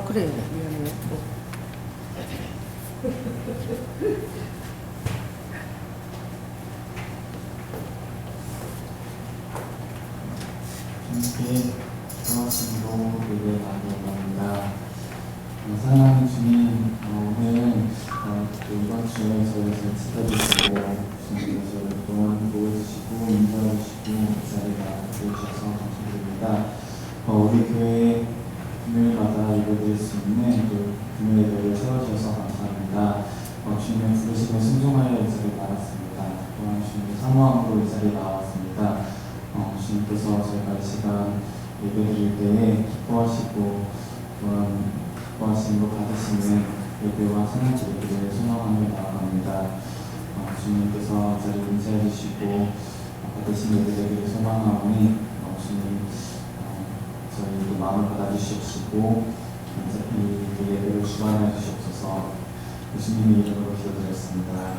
그래. 미안해. 주님께 기도하심으로 예배 나누어갑니다. 사랑하는 주님, 오늘 이번 주에 저희를 지켜주시고 주님께서 또한 도와주시고 인도해주시고 이 자리가 되어주셔서 감사드립니다. 우리 교회에 금요일마다 예배드릴 수 있는 또 금요 예배를 세워주셔서 감사합니다. 주님의 부르심에 순종하여 이 자리에 나왔습니다. 또한 주님의 사모함으로 이 자리에 나왔습니다. 주님께서 저희가 이 시간 예배드릴 때에 기뻐하시고 또한 기뻐하심으로 받으시는 예배와 성령 예배를 소망하며 나아갑니다. 주님께서 저를 인치해 주시고 받으신 예배를 소망하오니 주님 저희도 마음을 받아주시옵시고 이 예배를 주관해 주시옵소서. 예수님의 이름으로 기도드렸습니다.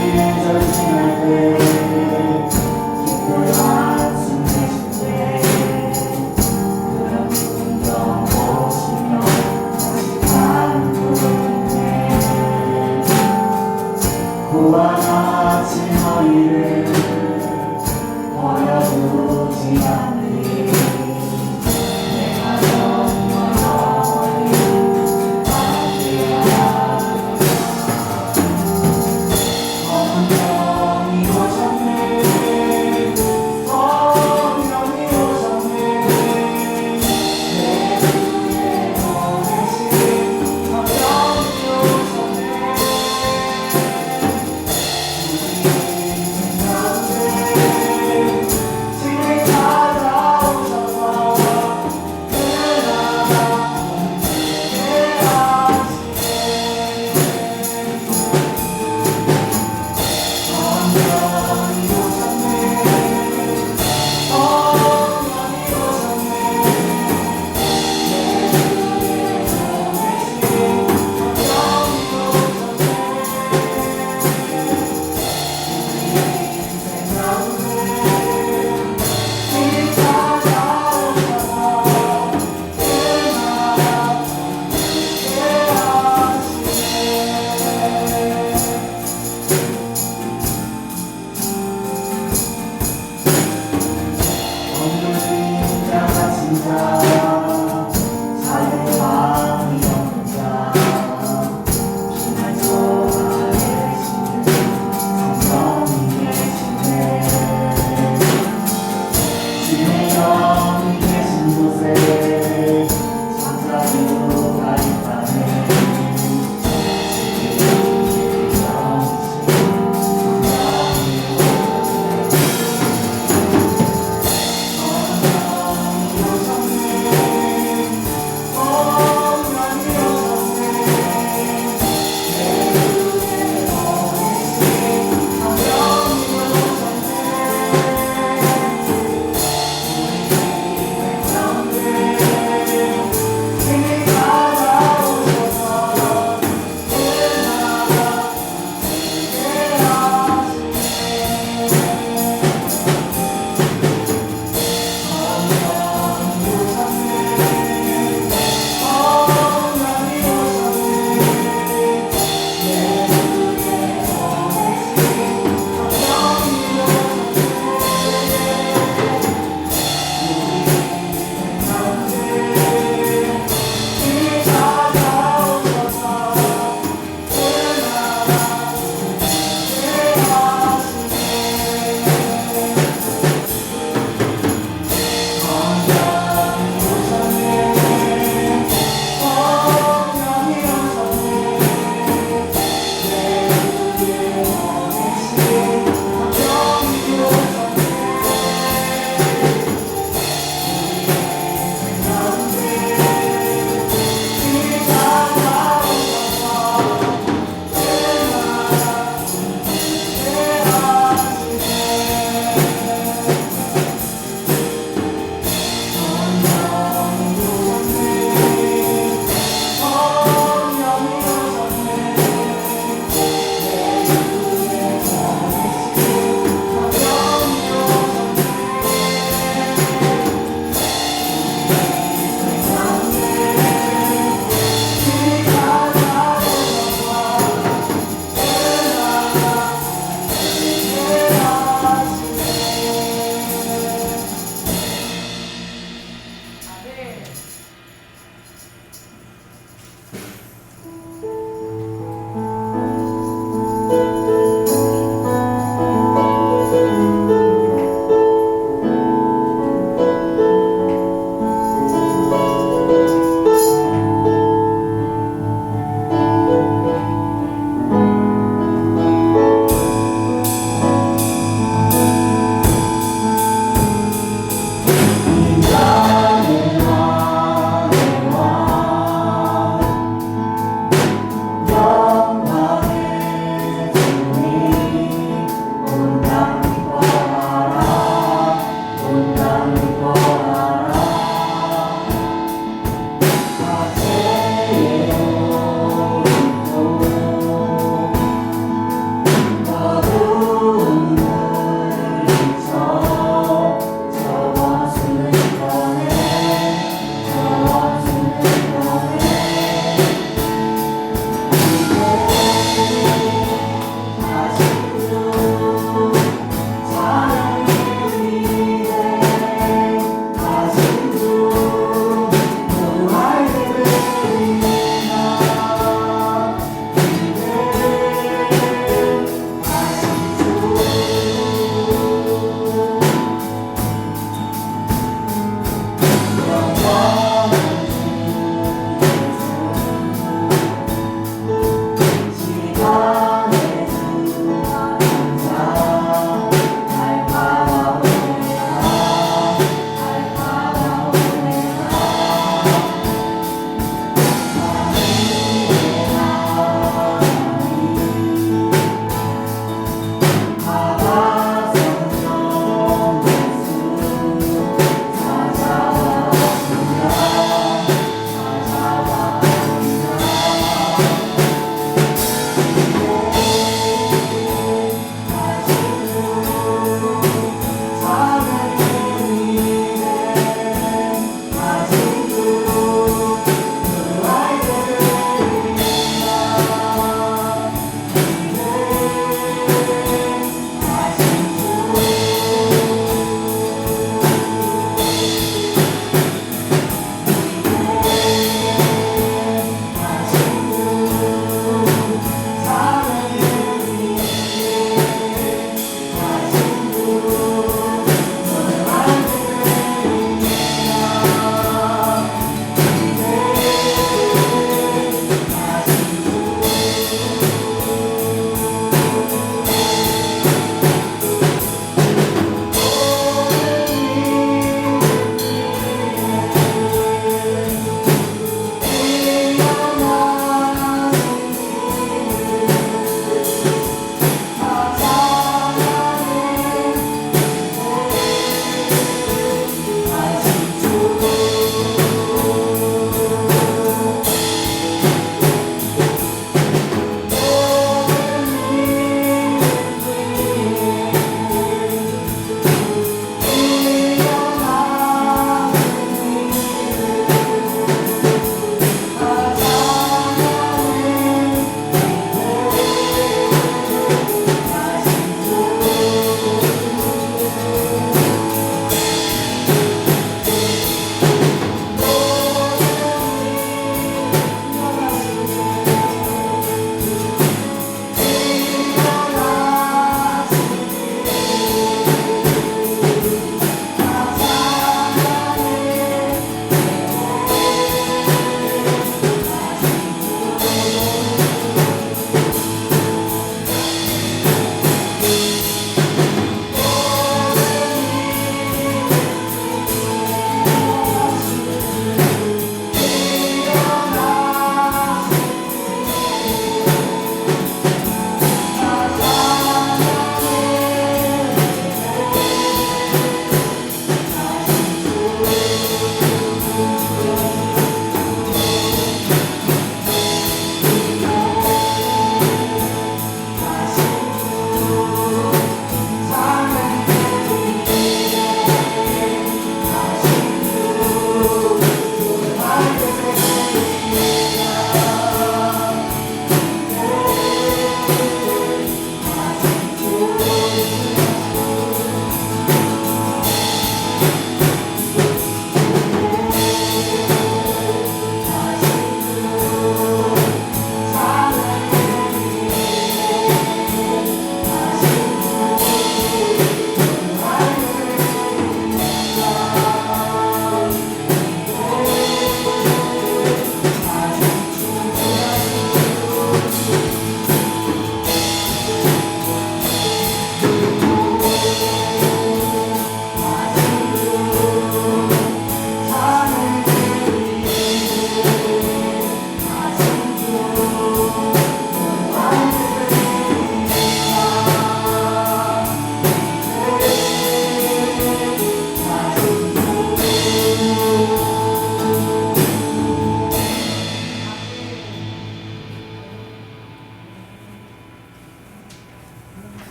전심할 때 기쁜 한숨 내쉴 때 그런 기분 경보시며 다시 가는 곳이네 구원하신 너희를 버려두지 않으리 내가 영원히 함께하리 성령이 오셨네 성령이 오셨네 내 주에 보내신 성령이 오셨네 우리 인생 가운데 지금 찾아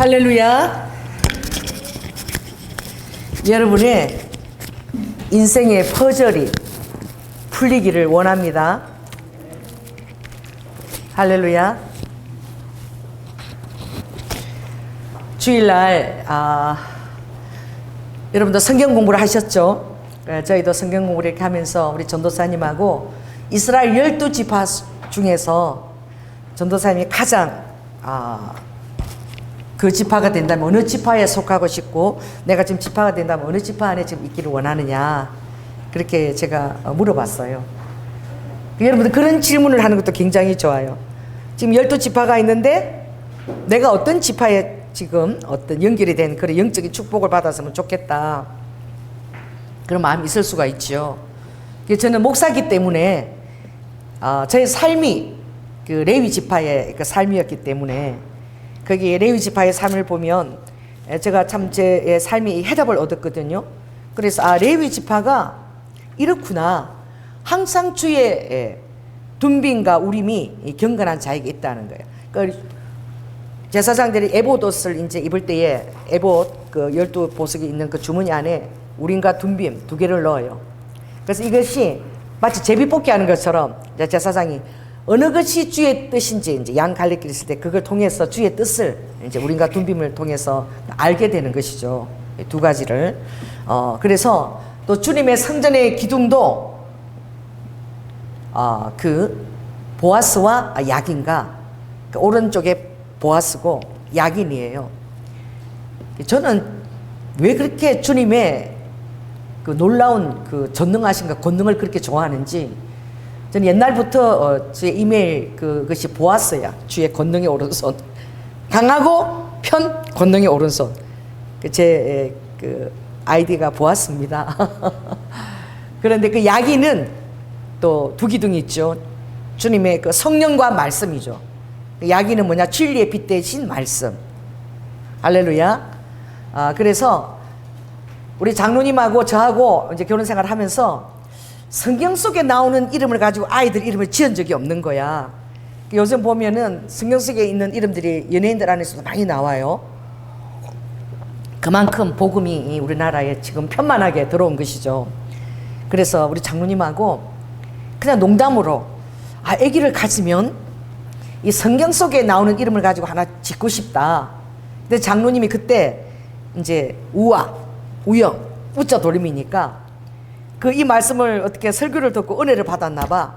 할렐루야. 여러분의 인생의 퍼즐이 풀리기를 원합니다. 할렐루야. 주일날 여러분도 성경 공부를 하셨죠? 저희도 성경 공부를 이렇게 하면서 우리 전도사님하고 이스라엘 12지파 중에서 전도사님이 가장 그 지파가 된다면 어느 지파에 속하고 싶고, 내가 지금 지파가 된다면 어느 지파 안에 지금 있기를 원하느냐, 그렇게 제가 물어봤어요. 여러분들 그런 질문을 하는 것도 굉장히 좋아요. 지금 12지파가 있는데 내가 어떤 지파에 지금 어떤 연결이 된 그런 영적인 축복을 받았으면 좋겠다, 그런 마음이 있을 수가 있죠. 저는 목사기 때문에 저의 삶이 그 레위 지파의 그 삶이었기 때문에, 거기 레위 지파의 삶을 보면 제가 참 제 삶이 해답을 얻었거든요. 그래서 레위 지파가 이렇구나, 항상 주의 둔빈과 우림이 경건한 자에게 있다는 거예요. 그러니까 제사장들이 에봇 옷을 이제 입을 때에 에봇 그 12보석이 있는 그 주머니 안에 우림과 둔빈 두 개를 넣어요. 그래서 이것이 마치 제비뽑기 하는 것처럼 제사장이 어느 것이 주의 뜻인지 이제 양 갈래길 있을 때 그걸 통해서 주의 뜻을 이제 우림과 둔빔을 통해서 알게 되는 것이죠. 두 가지를. 그래서 또 주님의 성전의 기둥도 그 보아스와 야긴가, 그 오른쪽에 보아스고 야긴이에요. 저는 왜 그렇게 주님의 그 놀라운 그 전능하신가 권능을 그렇게 좋아하는지, 저는 옛날부터 주의 이메일 그것이 보았어요. 주의 권능의 오른손, 강하고 편 권능의 오른손. 제 그 아이디가 보았습니다. 그런데 그 야기는 또 두 기둥이 있죠. 주님의 그 성령과 말씀이죠. 야기는 뭐냐? 진리의 빛 대신 말씀. 할렐루야. 그래서 우리 장로님하고 저하고 이제 결혼 생활을 하면서 성경 속에 나오는 이름을 가지고 아이들 이름을 지은 적이 없는 거야. 요즘 보면은 성경 속에 있는 이름들이 연예인들 안에서도 많이 나와요. 그만큼 복음이 우리나라에 지금 편만하게 들어온 것이죠. 그래서 우리 장로님하고 그냥 농담으로 아기를 가지면 이 성경 속에 나오는 이름을 가지고 하나 짓고 싶다. 근데 장로님이 그때 이제 우와, 우영, 우자 돌림이니까 그 이 말씀을 어떻게 설교를 듣고 은혜를 받았나 봐.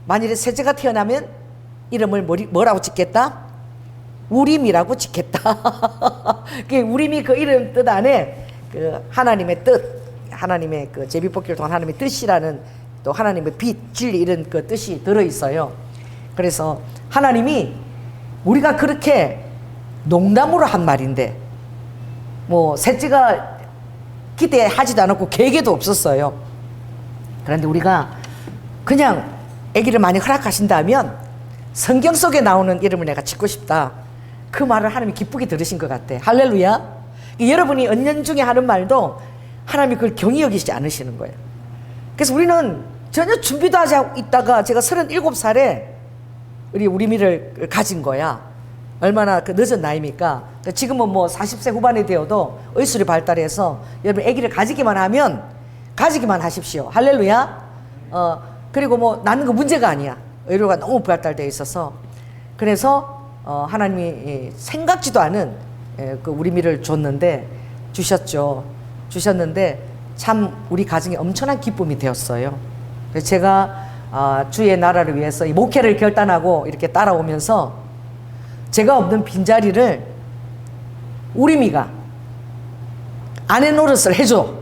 만일에 셋째가 태어나면 이름을 뭐라고 짓겠다? 우림이라고 짓겠다. 그 우림이 그 이름 뜻 안에 그 하나님의 뜻, 하나님의 그 제비뽑기를 통한 하나님의 뜻이라는, 또 하나님의 빛, 진리 이런 그 뜻이 들어 있어요. 그래서 하나님이 우리가 그렇게 농담으로 한 말인데, 뭐 셋째가 기대하지도 않았고 계획에도 없었어요. 그런데 우리가 그냥 아기를 많이 허락하신다면 성경 속에 나오는 이름을 내가 짓고 싶다, 그 말을 하나님이 기쁘게 들으신 것 같아. 할렐루야. 여러분이 은연중에 하는 말도 하나님이 그걸 경히 여기지 않으시는 거예요. 그래서 우리는 전혀 준비도 하지 않고 있다가 제가 37살에 우리 우리미를 가진 거야. 얼마나 그 늦은 나이입니까? 지금은 뭐 40세 후반이 되어도 의술이 발달해서 여러분 아기를 가지기만 하면 가지기만 하십시오. 할렐루야. 그리고 뭐 낳는 거 문제가 아니야. 의료가 너무 발달되어 있어서. 그래서 하나님이 생각지도 않은 그 우리미를 주셨는데 참 우리 가정에 엄청난 기쁨이 되었어요. 그래서 제가 주의 나라를 위해서 이 목회를 결단하고 이렇게 따라오면서 제가 없는 빈자리를 우리미가 아내 노릇을 해줘.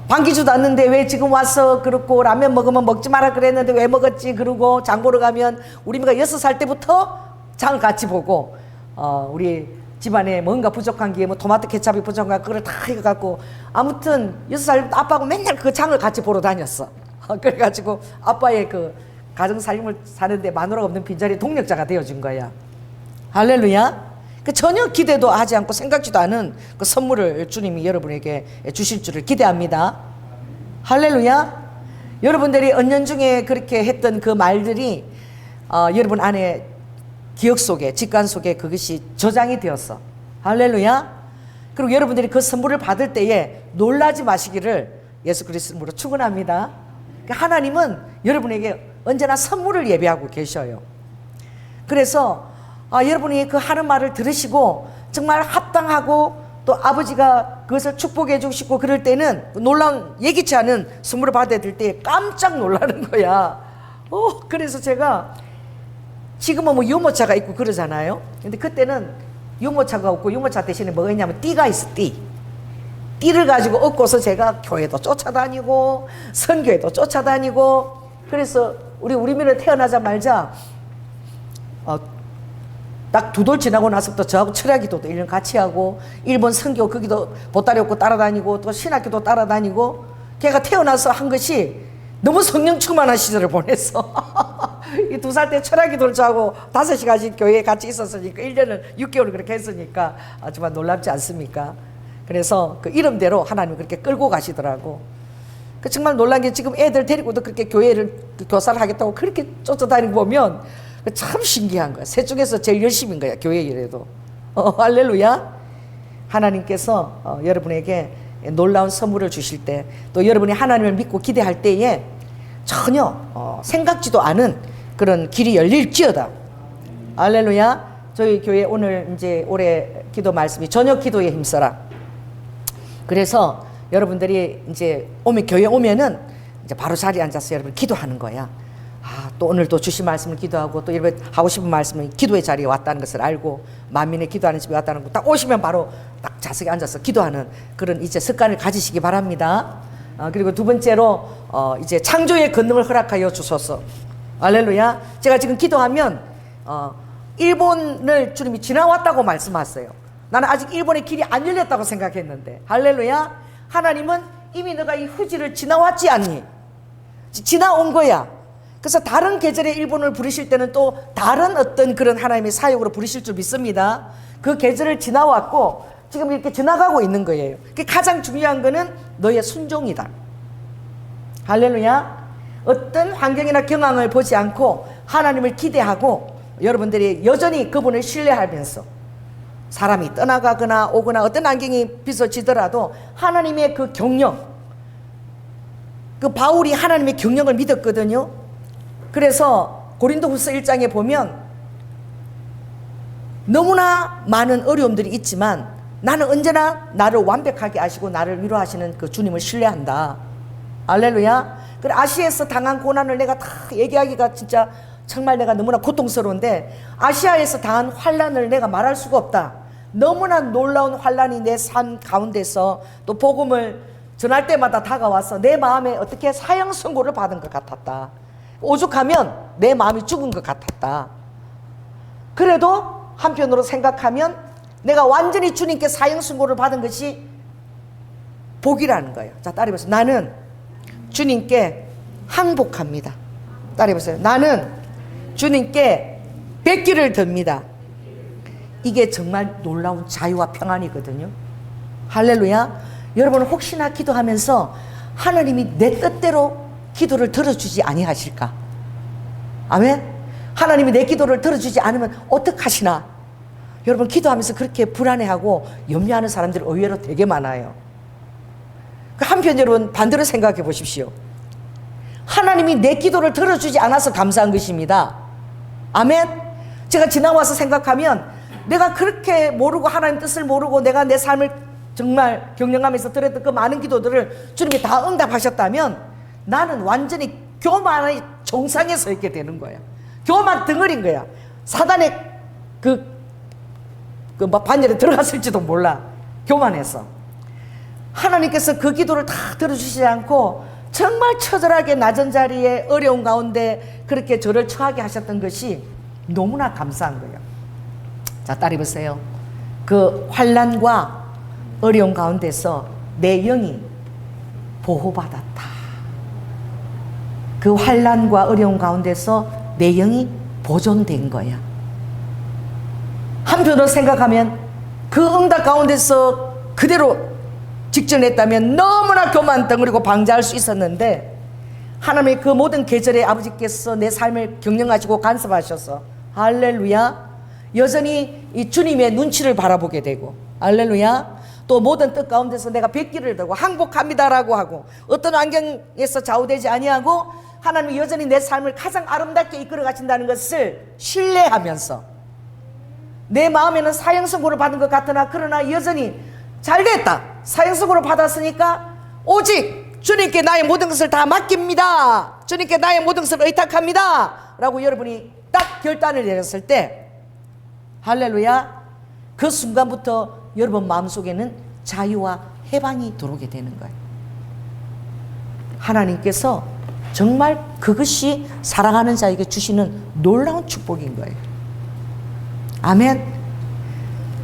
반기지도 않는데 왜 지금 와서 그렇고, 라면 먹으면 먹지 마라 그랬는데 왜 먹었지, 그러고 장 보러 가면 우리미가 6살 때부터 장을 같이 보고, 우리 집안에 뭔가 부족한 게 뭐 토마토 케찹이 부족한 그걸 다 해갖고, 아무튼 6살 아빠하고 맨날 그 장을 같이 보러 다녔어. 그래가지고 아빠의 그 가정 살림을 사는데 마누라가 없는 빈자리 동력자가 되어준 거야. 할렐루야. 전혀 기대도 하지 않고 생각지도 않은 그 선물을 주님이 여러분에게 주실 줄을 기대합니다. 할렐루야. 여러분들이 은연중에 그렇게 했던 그 말들이 여러분 안에 기억 속에, 직관 속에 그것이 저장이 되었어. 할렐루야. 그리고 여러분들이 그 선물을 받을 때에 놀라지 마시기를 예수 그리스도로 축원합니다. 그러니까 하나님은 여러분에게 언제나 선물을 예비하고 계셔요. 그래서 여러분이 그 하는 말을 들으시고 정말 합당하고 또 아버지가 그것을 축복해 주시고 그럴 때는 놀라운 예기치 않은 선물을 받아야 될 때 깜짝 놀라는 거야. 그래서 제가 지금은 뭐 유모차가 있고 그러잖아요. 근데 그때는 유모차가 없고 유모차 대신에 뭐가 있냐면 띠가 있어. 띠를 가지고 얻고서 제가 교회도 쫓아다니고 선교회도 쫓아다니고. 그래서 우리 민우 태어나자마자 딱 2돌 지나고 나서부터 저하고 철야기도도 1년 같이 하고 일본 선교 거기도 보따리 없고 따라다니고 또 신학교도 따라다니고. 걔가 태어나서 한 것이 너무 성령 충만한 시절을 보냈어. 이 2살 때 철야기도를 저하고 5시간씩 교회에 같이 있었으니까 1년을 6개월 그렇게 했으니까 정말 놀랍지 않습니까? 그래서 그 이름대로 하나님이 그렇게 끌고 가시더라고. 그 정말 놀란 게 지금 애들 데리고도 그렇게 교회를 교사를 하겠다고 그렇게 쫓아다니고 보면 참 신기한 거야. 셋 중에서 제일 열심인 거야, 교회 일에도. 할렐루야. 하나님께서 여러분에게 놀라운 선물을 주실 때, 또 여러분이 하나님을 믿고 기대할 때에 전혀 생각지도 않은 그런 길이 열릴지어다. 할렐루야. 저희 교회 오늘 이제 올해 기도 말씀이 저녁 기도에 힘써라. 그래서 여러분들이 이제 교회 오면은 이제 바로 자리에 앉아서 여러분 기도하는 거야. 또 오늘 또 주신 말씀을 기도하고 또 여러분 하고 싶은 말씀을 기도의 자리에 왔다는 것을 알고 만민의 기도하는 집에 왔다는 거 딱 오시면 바로 딱 자석에 앉아서 기도하는 그런 이제 습관을 가지시기 바랍니다. 그리고 두 번째로 이제 창조의 권능을 허락하여 주소서. 할렐루야. 제가 지금 기도하면 일본을 주님이 지나왔다고 말씀하세요. 나는 아직 일본의 길이 안 열렸다고 생각했는데, 할렐루야. 하나님은 이미 너가 이 후지를 지나왔지 않니? 지나온 거야. 그래서 다른 계절의 일본을 부르실 때는 또 다른 어떤 그런 하나님의 사역으로 부르실 줄 믿습니다. 그 계절을 지나왔고 지금 이렇게 지나가고 있는 거예요. 가장 중요한 거는 너의 순종이다. 할렐루야. 어떤 환경이나 경황을 보지 않고 하나님을 기대하고 여러분들이 여전히 그분을 신뢰하면서 사람이 떠나가거나 오거나 어떤 안경이 빗어지더라도 하나님의 그 경영, 그 바울이 하나님의 경영을 믿었거든요. 그래서 고린도후서 1장에 보면 너무나 많은 어려움들이 있지만 나는 언제나 나를 완벽하게 아시고 나를 위로하시는 그 주님을 신뢰한다. 할렐루야. 그래, 아시아에서 당한 고난을 내가 다 얘기하기가 진짜 정말 내가 너무나 고통스러운데 아시아에서 당한 환난을 내가 말할 수가 없다. 너무나 놀라운 환난이 내 삶 가운데서 또 복음을 전할 때마다 다가와서 내 마음에 어떻게 사형 선고를 받은 것 같았다. 오죽하면 내 마음이 죽은 것 같았다. 그래도 한편으로 생각하면 내가 완전히 주님께 사형 선고를 받은 것이 복이라는 거예요. 자, 따라해보세요. 나는 주님께 항복합니다. 따라해보세요. 나는 주님께 뵙기를 듭니다. 이게 정말 놀라운 자유와 평안이거든요. 할렐루야. 여러분 혹시나 기도하면서 하나님이 내 뜻대로 기도를 들어주지 아니하실까? 아멘. 하나님이 내 기도를 들어주지 않으면 어떡하시나? 여러분 기도하면서 그렇게 불안해하고 염려하는 사람들이 의외로 되게 많아요. 한편 여러분 반대로 생각해 보십시오. 하나님이 내 기도를 들어주지 않아서 감사한 것입니다. 아멘. 제가 지나와서 생각하면 내가 그렇게 모르고 하나님 뜻을 모르고 내가 내 삶을 정말 경영하면서 드렸던 그 많은 기도들을 주님이 다 응답하셨다면 나는 완전히 교만의 정상에 서 있게 되는 거야. 교만 덩어리인 거야. 사단의 반열에 들어갔을지도 몰라. 교만해서. 하나님께서 그 기도를 다 들어주시지 않고 정말 처절하게 낮은 자리에 어려운 가운데 그렇게 저를 처하게 하셨던 것이 너무나 감사한 거예요. 자, 따라해보세요. 그 환난과 어려운 가운데서 내 영이 보호받았다. 그 환난과 어려운 가운데서 내 영이 보존된 거야. 한편으로 생각하면 그 응답 가운데서 그대로 직전했다면 너무나 교만 덩어리고 방자할 수 있었는데 하나님의 그 모든 계절에 아버지께서 내 삶을 경영하시고 간섭하셔서 할렐루야 여전히 이 주님의 눈치를 바라보게 되고, 할렐루야. 또 모든 뜻 가운데서 내가 백기를 들고 항복합니다라고 하고, 어떤 환경에서 좌우되지 아니하고 하나님이 여전히 내 삶을 가장 아름답게 이끌어 가신다는 것을 신뢰하면서, 내 마음에는 사형선고를 받은 것 같으나 그러나 여전히 잘됐다, 사형선고를 받았으니까 오직 주님께 나의 모든 것을 다 맡깁니다, 주님께 나의 모든 것을 의탁합니다 라고 여러분이 딱 결단을 내렸을 때, 할렐루야, 그 순간부터 여러분 마음속에는 자유와 해방이 들어오게 되는 거예요. 하나님께서 정말 그것이 사랑하는 자에게 주시는 놀라운 축복인 거예요. 아멘.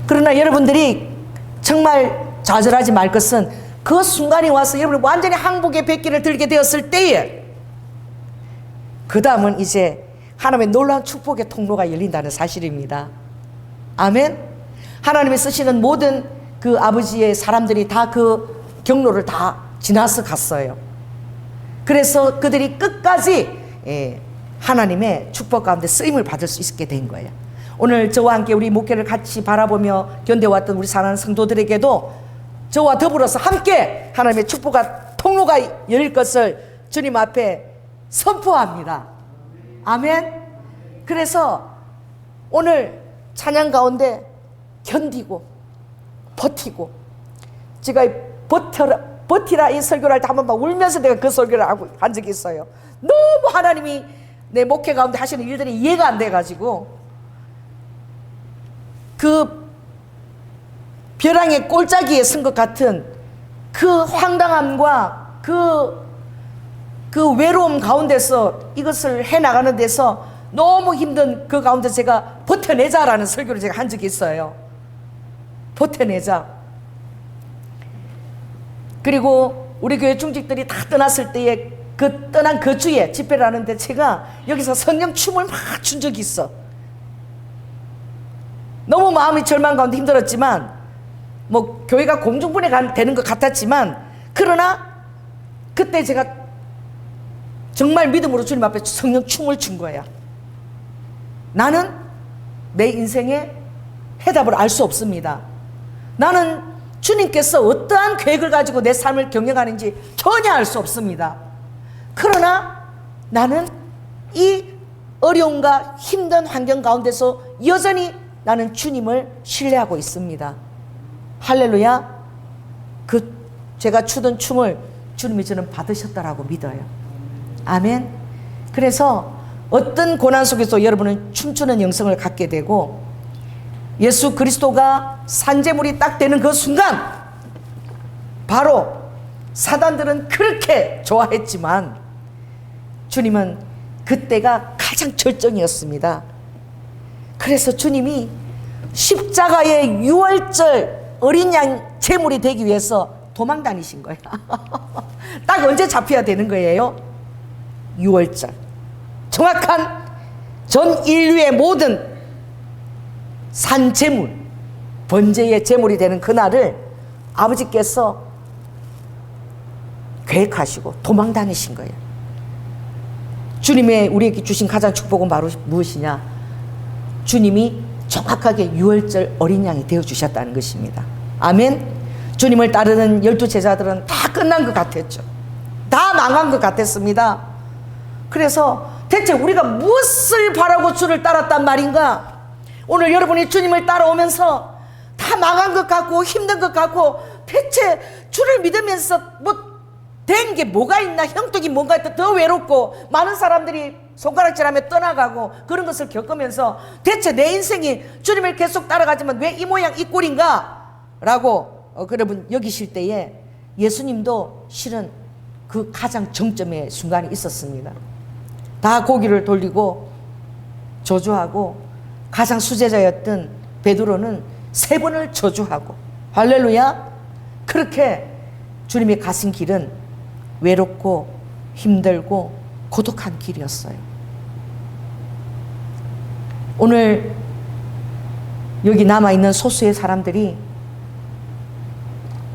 그러나 여러분들이 정말 좌절하지 말 것은, 그 순간이 와서 여러분이 완전히 항복의 백기를 들게 되었을 때에 그 다음은 이제 하나님의 놀라운 축복의 통로가 열린다는 사실입니다. 아멘. 하나님이 쓰시는 모든 그 아버지의 사람들이 다 그 경로를 다 지나서 갔어요. 그래서 그들이 끝까지 하나님의 축복 가운데 쓰임을 받을 수 있게 된 거예요. 오늘 저와 함께 우리 목회를 같이 바라보며 견뎌왔던 우리 사랑하는 성도들에게도 저와 더불어서 함께 하나님의 축복과 통로가 열릴 것을 주님 앞에 선포합니다. 아멘. 그래서 오늘 찬양 가운데 견디고 버티고, 제가 버티라 이 설교를 할 때 한 번 막 울면서 내가 그 설교를 하고 한 적이 있어요. 너무 하나님이 내 목회 가운데 하시는 일들이 이해가 안 돼가지고, 그 벼랑의 꼴짜기에 쓴 것 같은 그 황당함과 그 외로움 가운데서 이것을 해나가는 데서 너무 힘든 그 가운데 제가 버텨내자라는 설교를 제가 한 적이 있어요. 버텨내자. 그리고 우리 교회 중직들이 다 떠났을 때에 그 떠난 그 주에 집회를 하는데 제가 여기서 성령 춤을 막 춘 적이 있어. 너무 마음이 절망 가운데 힘들었지만, 뭐 교회가 공중분해 되는 것 같았지만, 그러나 그때 제가 정말 믿음으로 주님 앞에 성령 춤을 춘 거야. 나는 내 인생의 해답을 알 수 없습니다. 나는 주님께서 어떠한 계획을 가지고 내 삶을 경영하는지 전혀 알 수 없습니다. 그러나 나는 이 어려움과 힘든 환경 가운데서 여전히 나는 주님을 신뢰하고 있습니다. 할렐루야. 그 제가 추던 춤을 주님이 저는 받으셨다라고 믿어요. 아멘. 그래서 어떤 고난 속에서 여러분은 춤추는 영성을 갖게 되고, 예수 그리스도가 산재물이 딱 되는 그 순간 바로 사단들은 그렇게 좋아했지만 주님은 그때가 가장 절정이었습니다. 그래서 주님이 십자가의 유월절 어린 양 제물이 되기 위해서 도망 다니신 거예요. 딱 언제 잡혀야 되는 거예요? 유월절. 정확한 전 인류의 모든 산제물, 번제의 제물이 되는 그날을 아버지께서 계획하시고 도망 다니신 거예요. 주님의 우리에게 주신 가장 축복은 바로 무엇이냐? 주님이 정확하게 유월절 어린 양이 되어주셨다는 것입니다. 아멘. 주님을 따르는 12 제자들은 다 끝난 것 같았죠. 다 망한 것 같았습니다. 그래서 대체 우리가 무엇을 바라고 주를 따랐단 말인가? 오늘 여러분이 주님을 따라오면서 다 망한 것 같고 힘든 것 같고, 대체 주를 믿으면서 뭐 된 게 뭐가 있나, 형통이 뭔가 있다, 더 외롭고 많은 사람들이 손가락질하며 떠나가고 그런 것을 겪으면서 대체 내 인생이 주님을 계속 따라가지만 왜 이 모양 이 꼴인가? 라고 여러분 여기실 때에 예수님도 실은 그 가장 정점의 순간이 있었습니다. 다 고기를 돌리고 저주하고, 가장 수제자였던 베드로는 3번을 저주하고, 할렐루야. 그렇게 주님이 가신 길은 외롭고 힘들고 고독한 길이었어요. 오늘 여기 남아있는 소수의 사람들이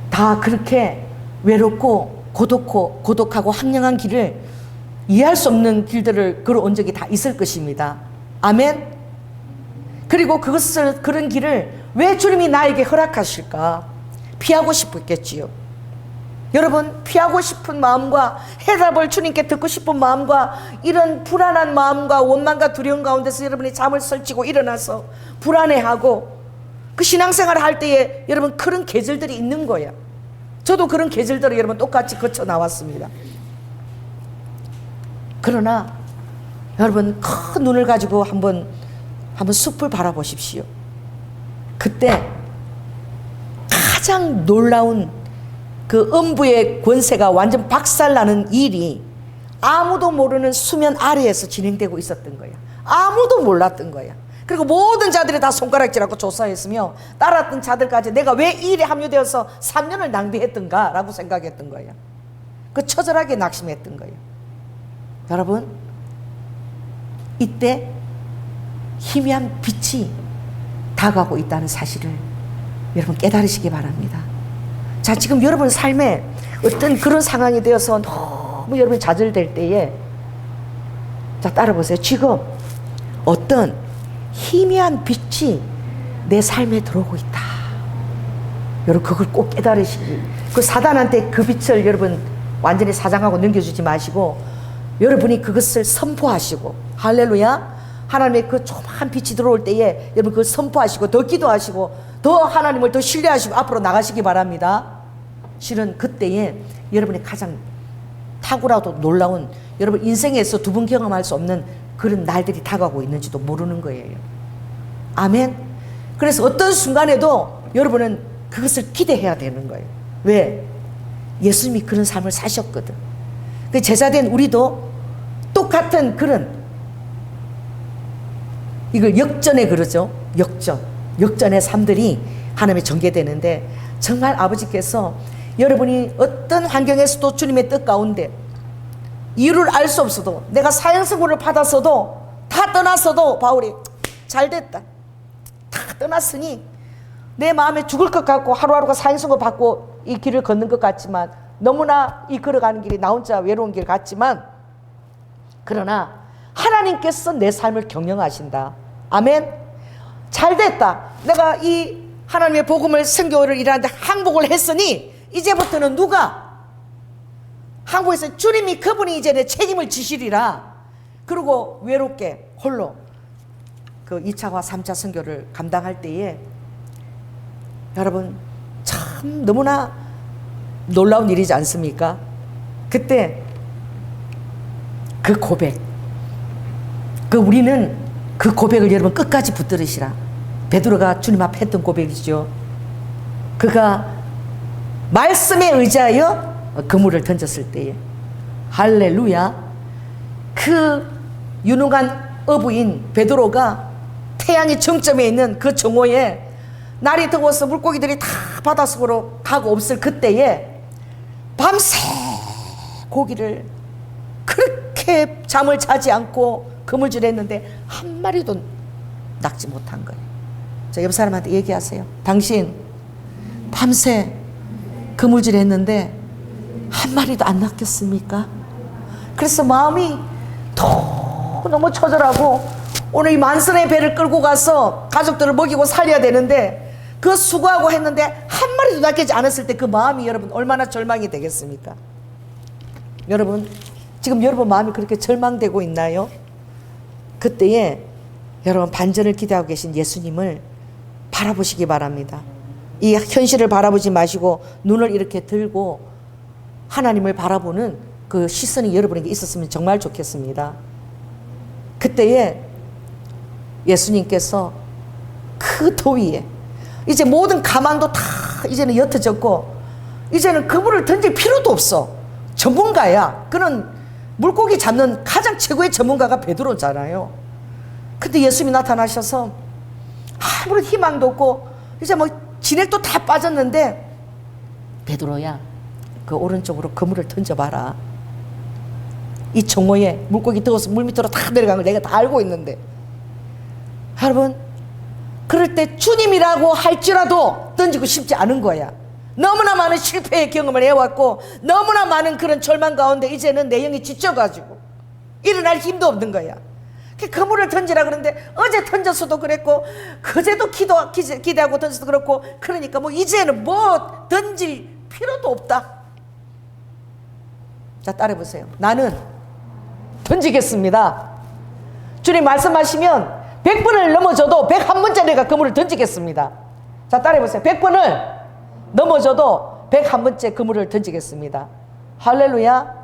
다 그렇게 외롭고 고독하고 황량한 길을, 이해할 수 없는 길들을 걸어온 적이 다 있을 것입니다. 아멘. 그리고 그런 길을 왜 주님이 나에게 허락하실까? 피하고 싶었겠지요. 여러분, 피하고 싶은 마음과 해답을 주님께 듣고 싶은 마음과 이런 불안한 마음과 원망과 두려움 가운데서 여러분이 잠을 설치고 일어나서 불안해하고 그 신앙생활을 할 때에 여러분 그런 계절들이 있는 거야. 저도 그런 계절들을 여러분 똑같이 거쳐 나왔습니다. 그러나 여러분 큰 눈을 가지고 한번 숲을 바라보십시오. 그때 가장 놀라운 그 음부의 권세가 완전 박살나는 일이 아무도 모르는 수면 아래에서 진행되고 있었던 거야. 아무도 몰랐던 거야. 그리고 모든 자들이 다 손가락질하고 조사했으며 따랐던 자들까지 내가 왜 이 일에 합류되어서 3년을 낭비했던가 라고 생각했던 거야. 그 처절하게 낙심했던 거야. 여러분, 이때 희미한 빛이 다가오고 있다는 사실을 여러분 깨달으시기 바랍니다. 자, 지금 여러분 삶에 어떤 그런 상황이 되어서 너무 여러분이 좌절될 때에 자, 따라 보세요. 지금 어떤 희미한 빛이 내 삶에 들어오고 있다. 여러분 그걸 꼭 깨달으시기. 그 사단한테 그 빛을 여러분 완전히 사장하고 넘겨주지 마시고 여러분이 그것을 선포하시고, 할렐루야, 하나님의 그 조그만 빛이 들어올 때에 여러분 그걸 선포하시고 더 기도하시고 더 하나님을 더 신뢰하시고 앞으로 나가시기 바랍니다. 실은 그때에 여러분이 가장 탁월하고 놀라운 여러분 인생에서 두 번 경험할 수 없는 그런 날들이 다가오고 있는지도 모르는 거예요. 아멘. 그래서 어떤 순간에도 여러분은 그것을 기대해야 되는 거예요. 왜? 예수님이 그런 삶을 사셨거든. 그 제자된 우리도 똑같은 그런, 이걸 역전에 그러죠. 역전의 삶들이 하나님의 전개되는데, 정말 아버지께서 여러분이 어떤 환경에서도 주님의 뜻 가운데 이유를 알 수 없어도, 내가 사형선고를 받았어도, 다 떠났어도, 바울이 잘됐다, 다 떠났으니 내 마음에 죽을 것 같고 하루하루가 사형선고 받고 이 길을 걷는 것 같지만, 너무나 이 걸어가는 길이 나 혼자 외로운 길 같지만, 그러나 하나님께서 내 삶을 경영하신다. 아멘. 잘됐다, 내가 이 하나님의 복음을 선교를 일하는데 항복을 했으니 이제부터는 누가 항복해서 주님이 그분이 이제 내 책임을 지시리라. 그리고 외롭게 홀로 그 2차와 3차 선교를 감당할 때에 여러분 참 너무나 놀라운 일이지 않습니까? 그때 그 고백, 우리는 그 고백을 여러분 끝까지 붙들으시라. 베드로가 주님 앞에 했던 고백이죠. 그가 말씀에 의지하여 그물을 던졌을 때에, 할렐루야, 그 유능한 어부인 베드로가 태양의 정점에 있는 그 정오에 날이 더워서 물고기들이 다 바닷속으로 가고 없을 그때에 밤새 고기를 그렇게 잠을 자지 않고 그물질했는데 한 마리도 낚지 못한 거예요. 자, 옆 사람한테 얘기하세요. 당신 밤새 그물질했는데 한 마리도 안 낚였습니까? 그래서 마음이 너무 처절하고 오늘 이 만선의 배를 끌고 가서 가족들을 먹이고 살려야 되는데 그 수고하고 했는데 한 마리도 낚이지 않았을 때 그 마음이 여러분 얼마나 절망이 되겠습니까? 여러분 지금 여러분 마음이 그렇게 절망되고 있나요? 그때에 여러분 반전을 기대하고 계신 예수님을 바라보시기 바랍니다. 이 현실을 바라보지 마시고 눈을 이렇게 들고 하나님을 바라보는 그 시선이 여러분에게 있었으면 정말 좋겠습니다. 그때에 예수님께서 그 더위에 이제 모든 가망도 다 이제는 옅어졌고 이제는 그물을 던질 필요도 없어. 전문가야. 그는 물고기 잡는 가장 최고의 전문가가 베드로잖아요. 근데 예수님이 나타나셔서 아무런 희망도 없고 이제 뭐 진액도 다 빠졌는데, 베드로야, 그 오른쪽으로 그물을 던져봐라. 이 정오에 물고기 더워서 물 밑으로 다 내려간 걸 내가 다 알고 있는데. 여러분 그럴 때 주님이라고 할지라도 던지고 싶지 않은 거야. 너무나 많은 실패의 경험을 해왔고 너무나 많은 그런 절망 가운데 이제는 내 영이 지쳐가지고 일어날 힘도 없는 거야. 그 그물을 던지라 그러는데 어제 던졌어도 그랬고 그제도 기대하고 던져도 그렇고 그러니까 뭐 이제는 뭐 던질 필요도 없다. 자, 따라해보세요. 나는 던지겠습니다. 주님 말씀하시면 100번을 넘어져도 101번째 내가 그물을 던지겠습니다. 자, 따라해보세요. 100번을 넘어져도 101번째 그물을 던지겠습니다. 할렐루야.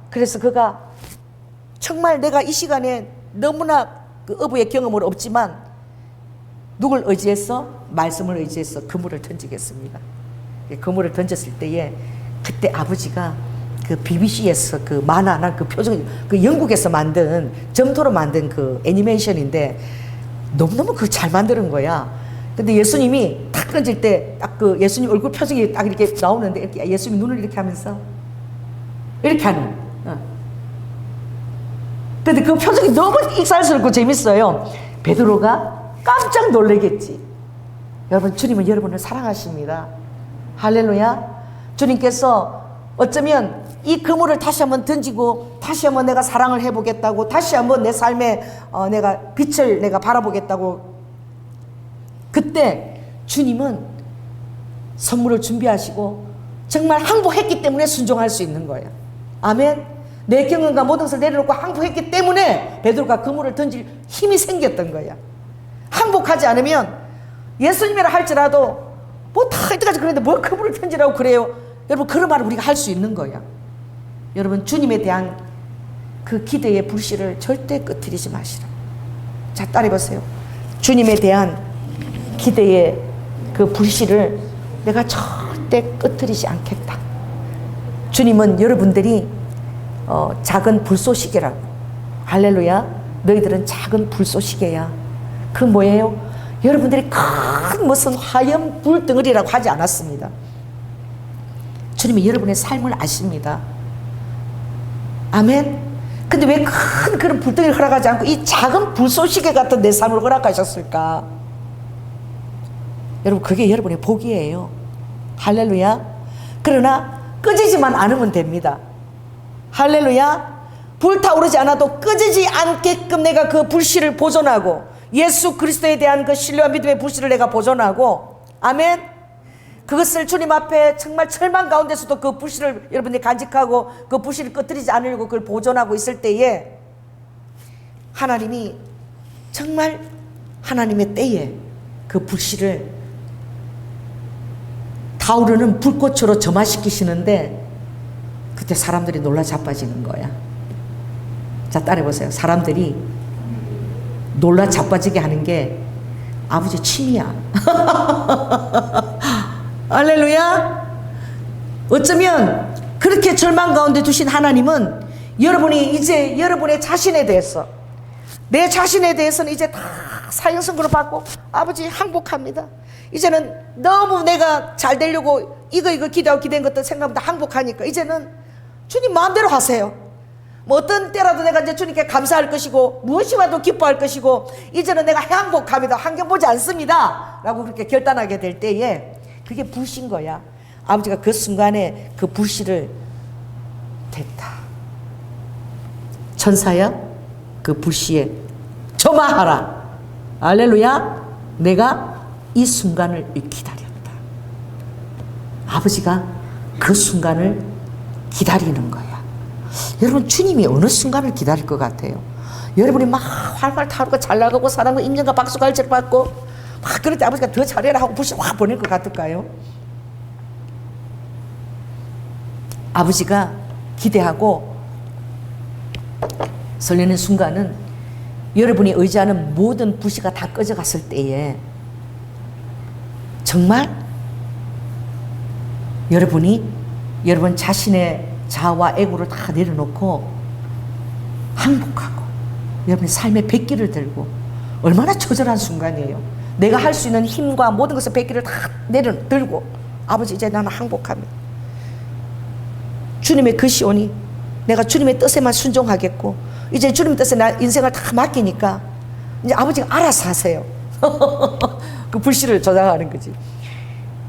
그래서 그가 정말 내가 이 시간에 너무나 그 어부의 경험은 없지만 누굴 의지해서? 말씀을 의지해서 그물을 던지겠습니다. 그물을 던졌을 때에 그때 아버지가 그 BBC에서 그 만화나 그 표정, 그 영국에서 만든 점토로 만든 그 애니메이션인데 너무너무 그 잘 만드는 거야. 근데 예수님이 탁 던질 때 딱 그 예수님 얼굴 표정이 딱 이렇게 나오는데 이렇게 예수님이 눈을 이렇게 하면서 이렇게 하는. 근데 그 표정이 너무 익살스럽고 재밌어요. 베드로가 깜짝 놀라겠지. 여러분, 주님은 여러분을 사랑하십니다. 할렐루야. 주님께서 어쩌면 이 그물을 다시 한번 던지고 다시 한번 내가 사랑을 해보겠다고, 다시 한번 내 삶에 내가 빛을 내가 바라보겠다고, 그때 주님은 선물을 준비하시고 정말 항복했기 때문에 순종할 수 있는 거예요. 아멘. 내 경험과 모든 것을 내려놓고 항복했기 때문에 베드로가 그물을 던질 힘이 생겼던 거야. 항복하지 않으면 예수님이라 할지라도 뭐 다 이때까지 그랬는데 뭘 그물을 던지라고 그래요. 여러분, 그런 말을 우리가 할 수 있는 거야. 여러분, 주님에 대한 그 기대의 불씨를 절대 끄트리지 마시라. 자, 따라해보세요. 주님에 대한 기대의 그 불씨를 내가 절대 끄트리지 않겠다. 주님은 여러분들이 작은 불쏘시개라고. 할렐루야. 너희들은 작은 불쏘시개야. 그 뭐예요? 여러분들이 큰 무슨 화염 불덩어리라고 하지 않았습니다. 주님이 여러분의 삶을 아십니다. 아멘. 근데 왜 큰 그런 불덩이를 허락하지 않고 이 작은 불쏘시개 같은 내 삶을 허락하셨을까? 여러분, 그게 여러분의 복이에요. 할렐루야. 그러나 꺼지지만 않으면 됩니다. 할렐루야. 불타오르지 않아도 꺼지지 않게끔 내가 그 불씨를 보존하고, 예수 그리스도에 대한 그 신뢰와 믿음의 불씨를 내가 보존하고, 아멘. 그것을 주님 앞에 정말 절망 가운데서도 그 불씨를 여러분들이 간직하고 그 불씨를 꺼뜨리지 않으려고 그걸 보존하고 있을 때에 하나님이 정말 하나님의 때에 그 불씨를 타오르는 불꽃으로 점화시키시는데 그때 사람들이 놀라 자빠지는 거야. 자, 따라해보세요. 사람들이 놀라 자빠지게 하는 게 아버지 취미야. 할렐루야. 어쩌면 그렇게 절망 가운데 두신 하나님은 여러분이 이제 여러분의 자신에 대해서, 내 자신에 대해서는 이제 다 사형 선고를 받고 아버지 항복합니다. 이제는 너무 내가 잘 되려고 이거 기대하고 기대한 것도 생각보다 항복하니까 이제는 주님 마음대로 하세요. 뭐 어떤 때라도 내가 이제 주님께 감사할 것이고 무엇이 와도 기뻐할 것이고 이제는 내가 항복합니다. 환경 보지 않습니다. 라고 그렇게 결단하게 될 때에 그게 불씨인 거야. 아버지가 그 순간에 그 불씨를 됐다. 천사야, 그 불씨에 점화하라. 할렐루야. 내가 이 순간을 기다렸다. 아버지가 그 순간을 기다리는 거야. 여러분, 주님이 어느 순간을 기다릴 것 같아요? 여러분이 막 활활 타오르고 잘 나가고 사랑과 임명과 박수 갈채를 받고 막 그럴 때 아버지가 더 잘해라 하고 불씨 확 보낼 것 같을까요? 아버지가 기대하고 설레는 순간은 여러분이 의지하는 모든 불씨가 다 꺼져갔을 때에 정말 여러분 자신의 자아와 에고를 다 내려놓고 항복하고 여러분의 삶의 백기를 들고, 얼마나 처절한 순간이에요. 내가 할 수 있는 힘과 모든 것을 백기를 다 들고 아버지 이제 나는 항복합니다. 주님의 그 시온이 내가 주님의 뜻에만 순종하겠고 이제 주님의 뜻에 나 인생을 다 맡기니까 이제 아버지가 알아서 하세요. 그 불씨를 조장하는 거지.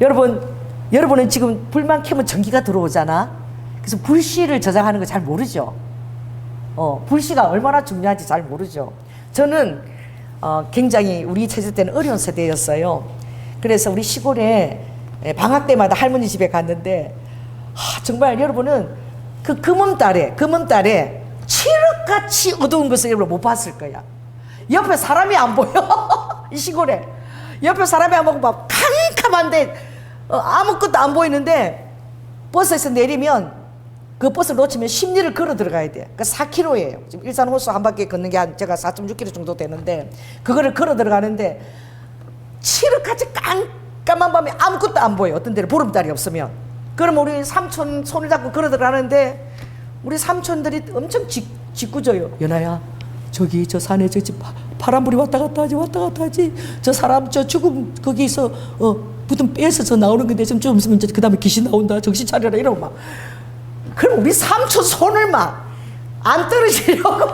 여러분은 지금 불만 켜면 전기가 들어오잖아. 그래서 불씨를 저장하는 거 잘 모르죠. 불씨가 얼마나 중요한지 잘 모르죠. 저는 굉장히 우리 세대 때는 어려운 세대였어요. 그래서 우리 시골에 방학 때마다 할머니 집에 갔는데 정말 여러분은 그 금음달에 칠흑같이 어두운 것을 여러분 못 봤을 거야. 옆에 사람이 안 보여. 이 시골에 옆에 사람이 안 보고 막 캄캄한데 아무것도 안 보이는데 버스에서 내리면 그 버스를 놓치면 심리를 걸어 들어가야 돼. 그 4km예요. 지금 일산 호수 한 바퀴 걷는 게 한 제가 4.6km 정도 되는데 그거를 걸어 들어가는데 칠흑같이 깜깜한 밤에 아무것도 안 보여. 어떤 데는 보름달이 없으면. 그럼 우리 삼촌 손을 잡고 걸어 들어가는데 우리 삼촌들이 엄청 짓궂어요. 연아야, 저기 저 산에 저 집 파란불이 왔다 갔다 하지. 저 사람 저 죽음 거기서 부든 빼서 저 나오는 건데 좀 있으면 이제 그 다음에 귀신 나온다. 정신 차려라 이러고 막. 그럼 우리 삼촌 손을 막 안 떨어지려고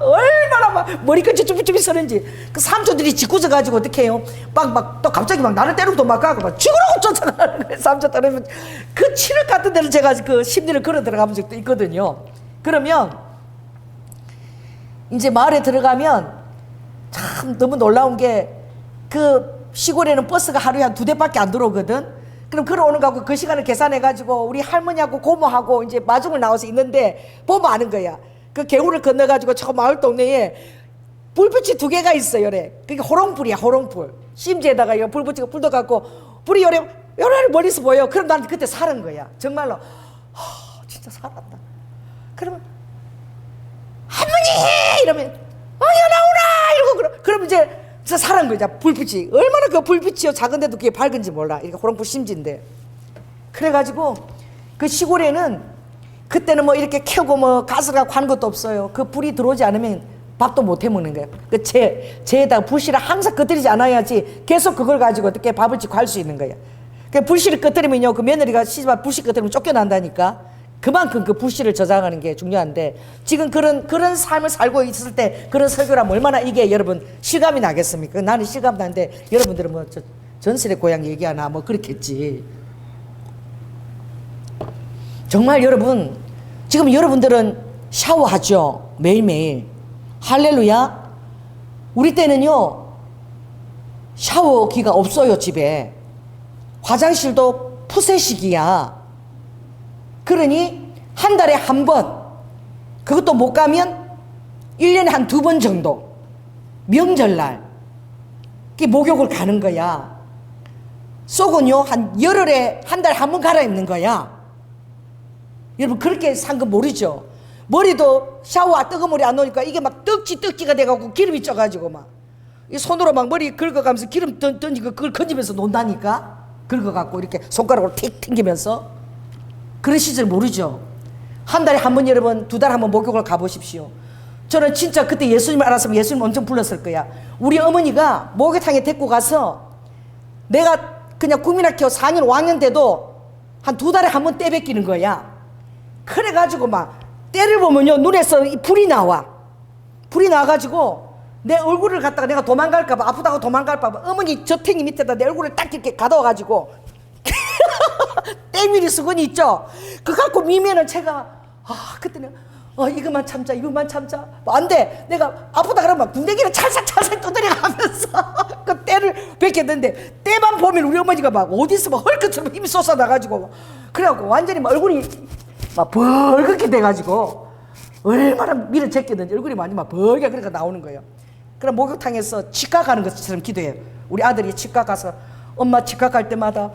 얼마나 막 머리끝이 쭈삣쭈삣 서는지 그 삼촌들이 짓궂어 가지고 어떻게 해요? 막 또 갑자기 막 나를 때리고 도망가고 막 죽으라고 쫓아가는 거예요. 삼촌 따르면 그 칠흑 같은 데를 제가 그 심리를 걸어 들어가본 적도 있거든요. 그러면 이제 마을에 들어가면 참 너무 놀라운 게 그 시골에는 버스가 하루에 한 2대밖에 안 들어오거든. 그럼 걸어오는 거하고 그 시간을 계산해가지고 우리 할머니하고 고모하고 이제 마중을 나와서 있는데 보면 아는 거야. 그 개울을 건너가지고 저 마을 동네에 불빛이 2개가 있어요. 요래. 그게 호롱불이야, 호롱불. 심지에다가 이거 불 붙이고 불도 갖고 불이 요래 멀리서 보여. 그럼 난 그때 살은 거야. 정말로. 진짜 살았다. 그러면 할머니! 이러면 연아오라! 이러고 그럼 이제 진짜 살은 거죠. 불빛이 얼마나 그 불빛이요 작은데도 그게 밝은지 몰라. 이게 호롱불 심지인데. 그래가지고 그 시골에는 그때는 뭐 이렇게 켜고 뭐 가스가 관 것도 없어요. 그 불이 들어오지 않으면 밥도 못 해 먹는 거예요. 그 재에다가 불씨를 항상 꺼뜨리지 않아야지 계속 그걸 가지고 어떻게 밥을 짓고 할 수 있는 거예요. 그 불씨를 꺼뜨리면요 그 며느리가 시집와 불씨 꺼뜨리면 쫓겨난다니까. 그만큼 그 불씨를 저장하는 게 중요한데 지금 그런 삶을 살고 있을 때 그런 설교를 하면 얼마나 이게 여러분 실감이 나겠습니까? 나는 실감 나는데 여러분들은 뭐 전설의 고향 얘기하나 뭐 그렇겠지. 정말 여러분 지금 여러분들은 샤워하죠 매일매일. 할렐루야. 우리 때는요 샤워기가 없어요. 집에 화장실도 푸세식이야. 그러니 한 달에 한 번, 그것도 못 가면 1년에 한 2번 정도 명절날 목욕을 가는 거야. 속은요 한 열흘에 한 달에 한 번 갈아입는 거야. 여러분 그렇게 산 거 모르죠? 머리도 샤워 뜨거운 물이 안 나오니까 이게 막 떡지가 돼가지고 기름이 쪄가지고 막 이 손으로 막 머리 긁어가면서 기름 던지고 그걸 건지면서 논다니까. 긁어갖고 이렇게 손가락으로 틱 튕기면서. 그런 시절 모르죠? 한 달에 한 번 여러분 2달에 한 번 목욕을 가보십시오. 저는 진짜 그때 예수님을 알았으면 예수님 엄청 불렀을 거야. 우리 어머니가 목욕탕에 데리고 가서 내가 그냥 국민학교 4년 5학년 때도 한 2달에 한 번 때 뺏기는 거야. 그래가지고 막 때를 보면요 눈에서 이 불이 나와가지고 내 얼굴을 갖다가 내가 도망갈까봐 아프다고 도망갈까봐 어머니 저탱이 밑에다 내 얼굴을 딱 이렇게 가둬가지고 때밀이 수건이 있죠. 그거 갖고 미면은 제가 그때는 이것만 참자 안 돼. 내가 아프다 그러면 궁뎅이를 찰싹 두드려가면서 그 때를 뺏겼는데 때만 보면 우리 어머니가 막 어디서 막 헐크처럼 힘이 솟아나가지고 그래갖고 완전히 막 얼굴이 막 벌겋게 돼가지고 얼마나 밀어 제꼈는지 얼굴이 완전 막 벌게 그러니까 나오는 거예요. 그럼 목욕탕에서 치과 가는 것처럼 기도해요. 우리 아들이 치과 가서 엄마 치과 갈 때마다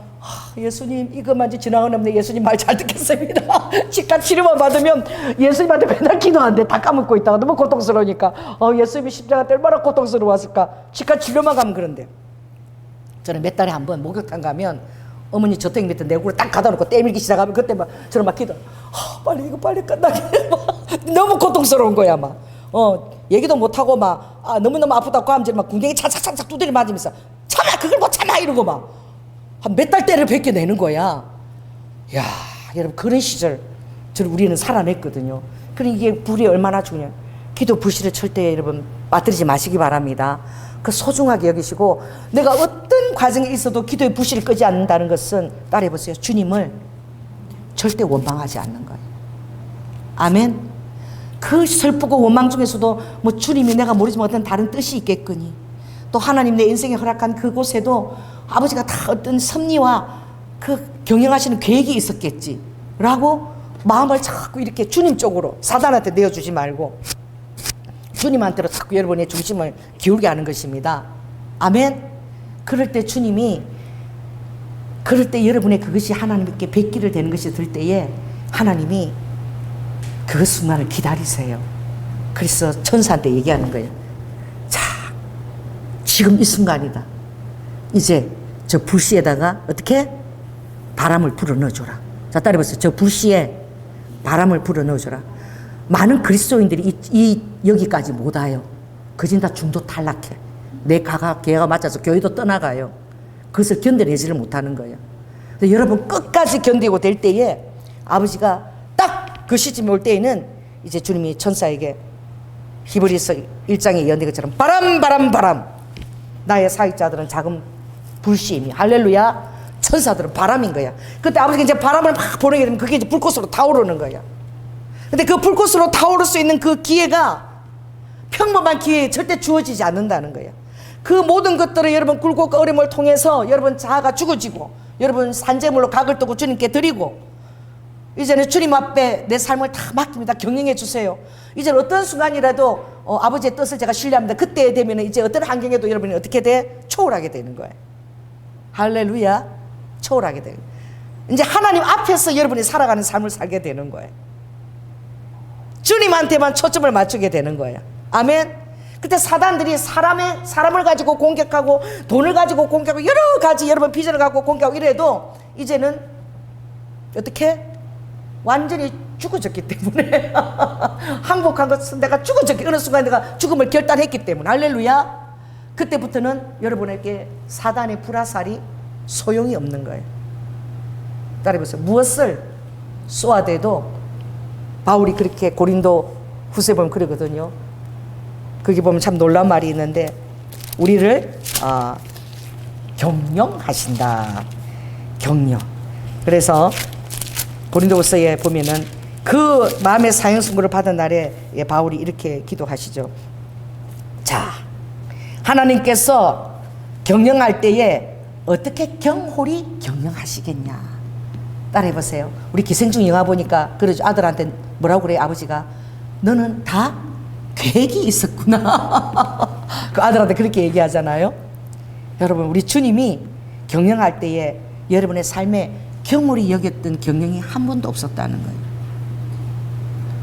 예수님 이것만 지나가는데 예수님 말 잘 듣겠습니다. 치과 치료만 받으면 예수님한테 맨날 기도하는데 다 까먹고 있다가 너무 고통스러우니까 예수님이 십자가 때 얼마나 고통스러웠을까. 치과 치료만 가면 그런데 저는 몇 달에 한 번 목욕탕 가면 어머니 저택 밑에 내 얼굴을 딱 가다 놓고 때밀기 시작하면 그때 막 저는 막 기도 빨리 이거 빨리 끝나게 너무 고통스러운 거야. 막 얘기도 못하고 막 너무너무 아프다고 하면 막 궁뎅이 착착착착 두드려 맞으면서 참아 그걸 못 참아 이러고 막 한 몇 달 때를 벗겨내는 거야. 야 여러분 그런 시절 우리는 살아냈거든요. 그러니 이게 불이 얼마나 중요해요. 기도 불씨를 절대 여러분 빠뜨리지 마시기 바랍니다. 그 소중하게 여기시고 내가 어떤 과정에 있어도 기도의 불씨를 끄지 않는다는 것은 따라해보세요. 주님을 절대 원망하지 않는 거예요. 아멘. 그 슬프고 원망 중에서도 뭐 주님이 내가 모르지만 어떤 다른 뜻이 있겠거니, 또 하나님 내 인생에 허락한 그곳에도 아버지가 다 어떤 섭리와 그 경영하시는 계획이 있었겠지 라고 마음을 자꾸 이렇게 주님 쪽으로, 사단한테 내어주지 말고 주님한테로 자꾸 여러분의 중심을 기울게 하는 것입니다. 아멘. 그럴 때 주님이, 그럴 때 여러분의 그것이 하나님께 뵙기를 되는 것이 될 때에 하나님이 그 순간을 기다리세요. 그래서 천사한테 얘기하는 거예요. 자, 지금 이 순간이다. 이제 저 불씨에다가 어떻게? 바람을 불어 넣어줘라. 자, 따라해보세요. 저 불씨에 바람을 불어 넣어줘라. 많은 그리스도인들이 여기까지 못 와요. 그진 다 중도 탈락해. 내 개가 맞아서 교회도 떠나가요. 그것을 견뎌내지를 못하는 거예요. 여러분 끝까지 견디고 될 때에 아버지가 딱 그 시점이 올 때에는 이제 주님이 천사에게 히브리서 1장에 예언된 것처럼 바람 나의 사역자들은 작은 불씨이며 할렐루야 천사들은 바람인 거야. 그때 아버지가 이제 바람을 막 보내게 되면 그게 이제 불꽃으로 타오르는 거야. 근데 그 불꽃으로 타오를 수 있는 그 기회가 평범한 기회에 절대 주어지지 않는다는 거야. 그 모든 것들을 여러분 굴곡과 어려움을 통해서 여러분 자아가 죽어지고 여러분 산재물로 각을 뜨고 주님께 드리고, 이제는 주님 앞에 내 삶을 다 맡깁니다. 경영해 주세요. 이제는 어떤 순간이라도 아버지의 뜻을 제가 신뢰합니다. 그때 되면 이제 어떤 환경에도 여러분이 어떻게 돼? 초월하게 되는 거예요. 할렐루야. 초월하게 돼요. 이제 하나님 앞에서 여러분이 살아가는 삶을 살게 되는 거예요. 주님한테만 초점을 맞추게 되는 거예요. 아멘. 그때 사단들이 사람을 가지고 공격하고 돈을 가지고 공격하고 여러 가지 여러분 비전을 갖고 공격하고 이래도 이제는 어떻게? 완전히 죽어졌기 때문에 항복한 것은 내가 죽어졌기, 어느 순간 내가 죽음을 결단했기 때문에 할렐루야. 그때부터는 여러분에게 사단의 불화살이 소용이 없는 거예요. 따라해보세요. 무엇을 쏘아대도 바울이 그렇게 고린도 후서에 보면 그러거든요. 거기 보면 참 놀라운 말이 있는데 우리를 경영하신다. 경영. 그래서 고린도후서에 보면은 그 마음의 사형 선고를 받은 날에 바울이 이렇게 기도하시죠. 자, 하나님께서 경영할 때에 어떻게 경홀히 경영하시겠냐. 따라해보세요. 우리 기생충 영화 보니까 그러죠. 아들한테 뭐라고 그래요? 아버지가 너는 다 계획이 있었구나. 그 아들한테 그렇게 얘기하잖아요. 여러분 우리 주님이 경영할 때에 여러분의 삶에 경홀히 여겼던 경영이 한 번도 없었다는 거예요.